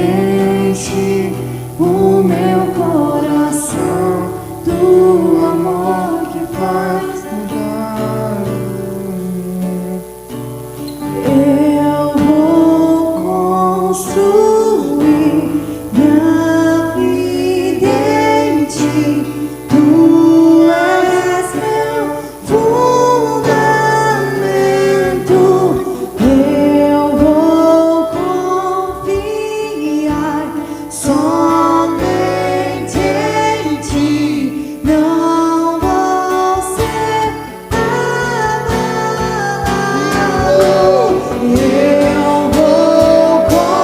Speaker 2: enche o meu coração do amor que faz mudar. Eu vou construir minha vida em ti. Tu és meu fundamento. Eu vou confiar somente em ti. Não vou ser abalado. Eu vou construir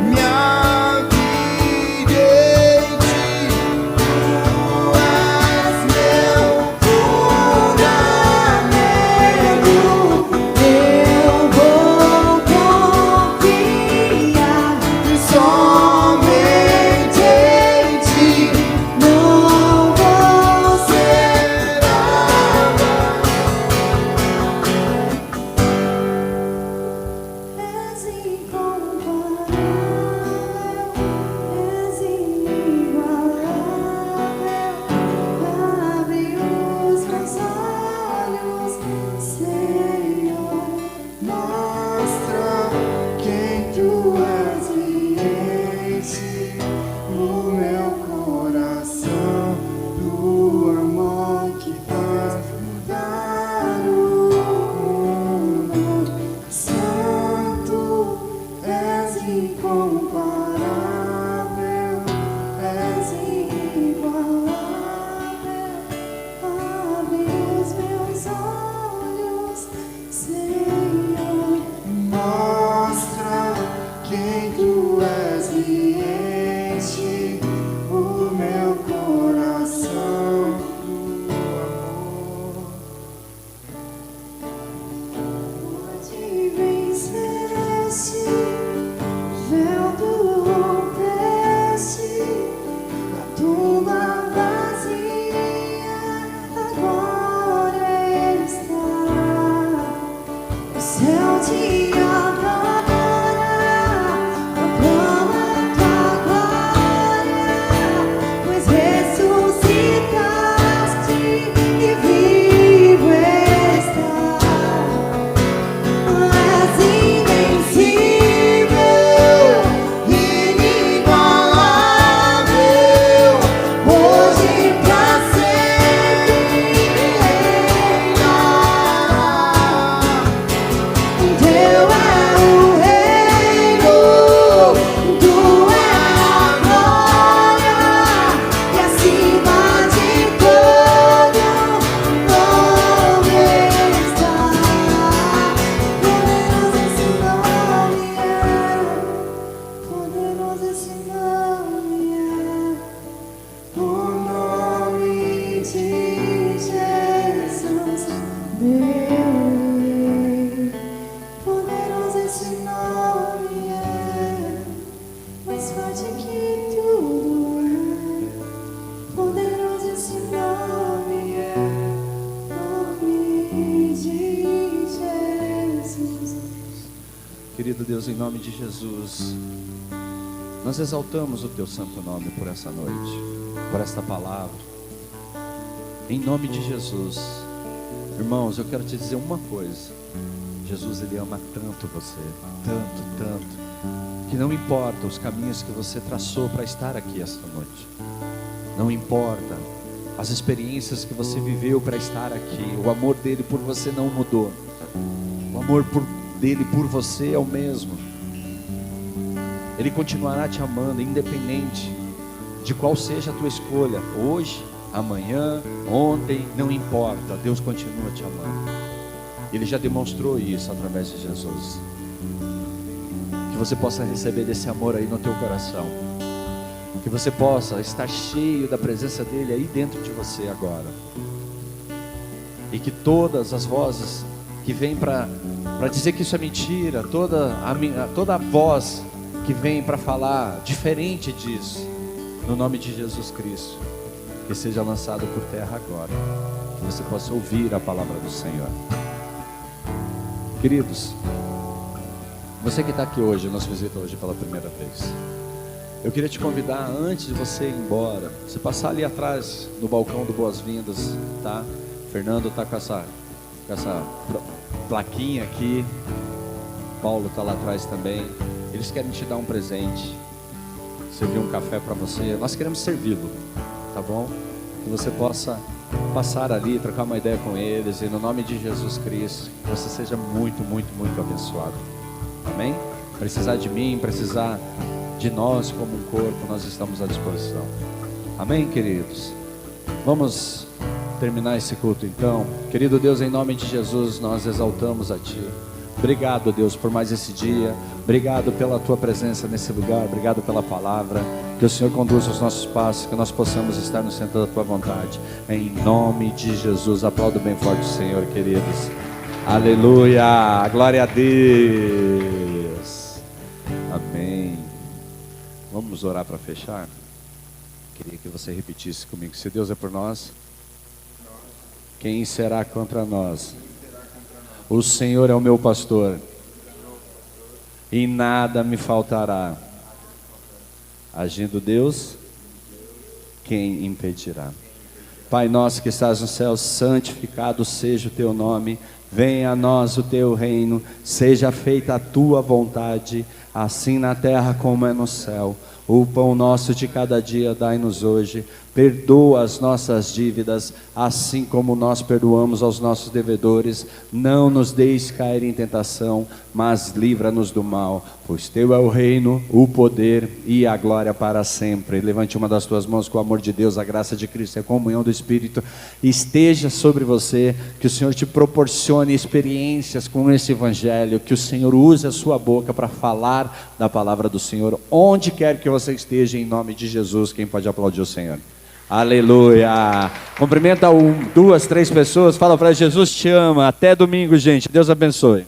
Speaker 3: Minha vida em ti.
Speaker 2: Tu és meu fundamento. Eu vou confiar somente em ti. Não vou ser abalado. És incomparável, és inigualável. Abre os meus olhos, Senhor.
Speaker 3: Mostra quem tu és e enche o meu coração do amor que faz mudar o mundo.
Speaker 2: Santo, és incomparável, és inigualável. Abre os meus olhos, Senhor.
Speaker 3: Mostra quem tu és e enche o meu coração do amor.
Speaker 2: Onde venceste, véu tu rompeste, a tumba vazia agora está. O céu te adora, proclama tua glória, pois ressuscitaste e vivo estás. És invencível, inigualável, hoje pra sempre reinará. Teu é o reino, tu é a glória, e acima de todo nome está. Poderoso esse nome é, poderoso esse nome é, o nome de Jesus, meu Rei. Poderoso esse nome é, mais forte que tudo é. Poderoso esse nome é, nome de Jesus.
Speaker 1: Querido Deus, em nome de Jesus, nós exaltamos o teu santo nome por essa noite, por esta palavra. Em nome de Jesus, irmãos, eu quero te dizer uma coisa: Jesus, ele ama tanto você, tanto, tanto, que não importa os caminhos que você traçou para estar aqui esta noite, não importa as experiências que você viveu para estar aqui, o amor dele por você não mudou, o amor dele por você é o mesmo. Ele continuará te amando, independente de qual seja a tua escolha, hoje, amanhã, ontem, não importa, Deus continua te amando. Ele já demonstrou isso através de Jesus. Que você possa receber desse amor aí no teu coração, que você possa estar cheio da presença dele aí dentro de você agora, e que todas as vozes que vêm para dizer que isso é mentira, toda a voz que vem para falar diferente disso, no nome de Jesus Cristo, que seja lançado por terra agora, que você possa ouvir a palavra do Senhor. Queridos, Você que está aqui hoje, nos visita hoje pela primeira vez, eu queria te convidar, antes de você ir embora, você passar ali atrás no balcão do Boas-Vindas, tá? Fernando está com essa plaquinha aqui, Paulo está lá atrás também. Eles querem te dar um presente, servir um café para você. Nós queremos servi-lo, tá bom? Que você possa passar ali, trocar uma ideia com eles, e no nome de Jesus Cristo, que você seja muito, muito, muito abençoado. Amém? Precisar de mim, precisar de nós como um corpo, nós estamos à disposição. Amém, queridos? Vamos terminar esse culto então. Querido Deus, em nome de Jesus, nós exaltamos a Ti. Obrigado, Deus, por mais esse dia. Obrigado pela Tua presença nesse lugar. Obrigado pela palavra. Que o Senhor conduza os nossos passos, que nós possamos estar no centro da Tua vontade. Em nome de Jesus. Aplaudo bem forte o Senhor, queridos. Aleluia. Glória a Deus. Amém. Vamos orar para fechar? Queria que você repetisse comigo. Se Deus é por nós, quem será contra nós? O Senhor é o meu pastor, e nada me faltará. Agindo Deus, quem impedirá? Pai nosso que estás no céu, santificado seja o teu nome. Venha a nós o teu reino, seja feita a tua vontade, assim na terra como é no céu. O pão nosso de cada dia dai-nos hoje. Perdoa as nossas dívidas, assim como nós perdoamos aos nossos devedores. Não nos deixes cair em tentação, mas livra-nos do mal. Pois teu é o reino, o poder e a glória para sempre. Levante uma das tuas mãos, com o amor de Deus, a graça de Cristo e a comunhão do Espírito esteja sobre você. Que o Senhor te proporcione experiências com esse evangelho. Que o Senhor use a sua boca para falar da palavra do Senhor, onde quer que você esteja, em nome de Jesus. Quem pode aplaudir o Senhor? Aleluia. Cumprimenta 1, 2, 3 pessoas. Fala para Jesus te ama. Até domingo, gente. Deus abençoe.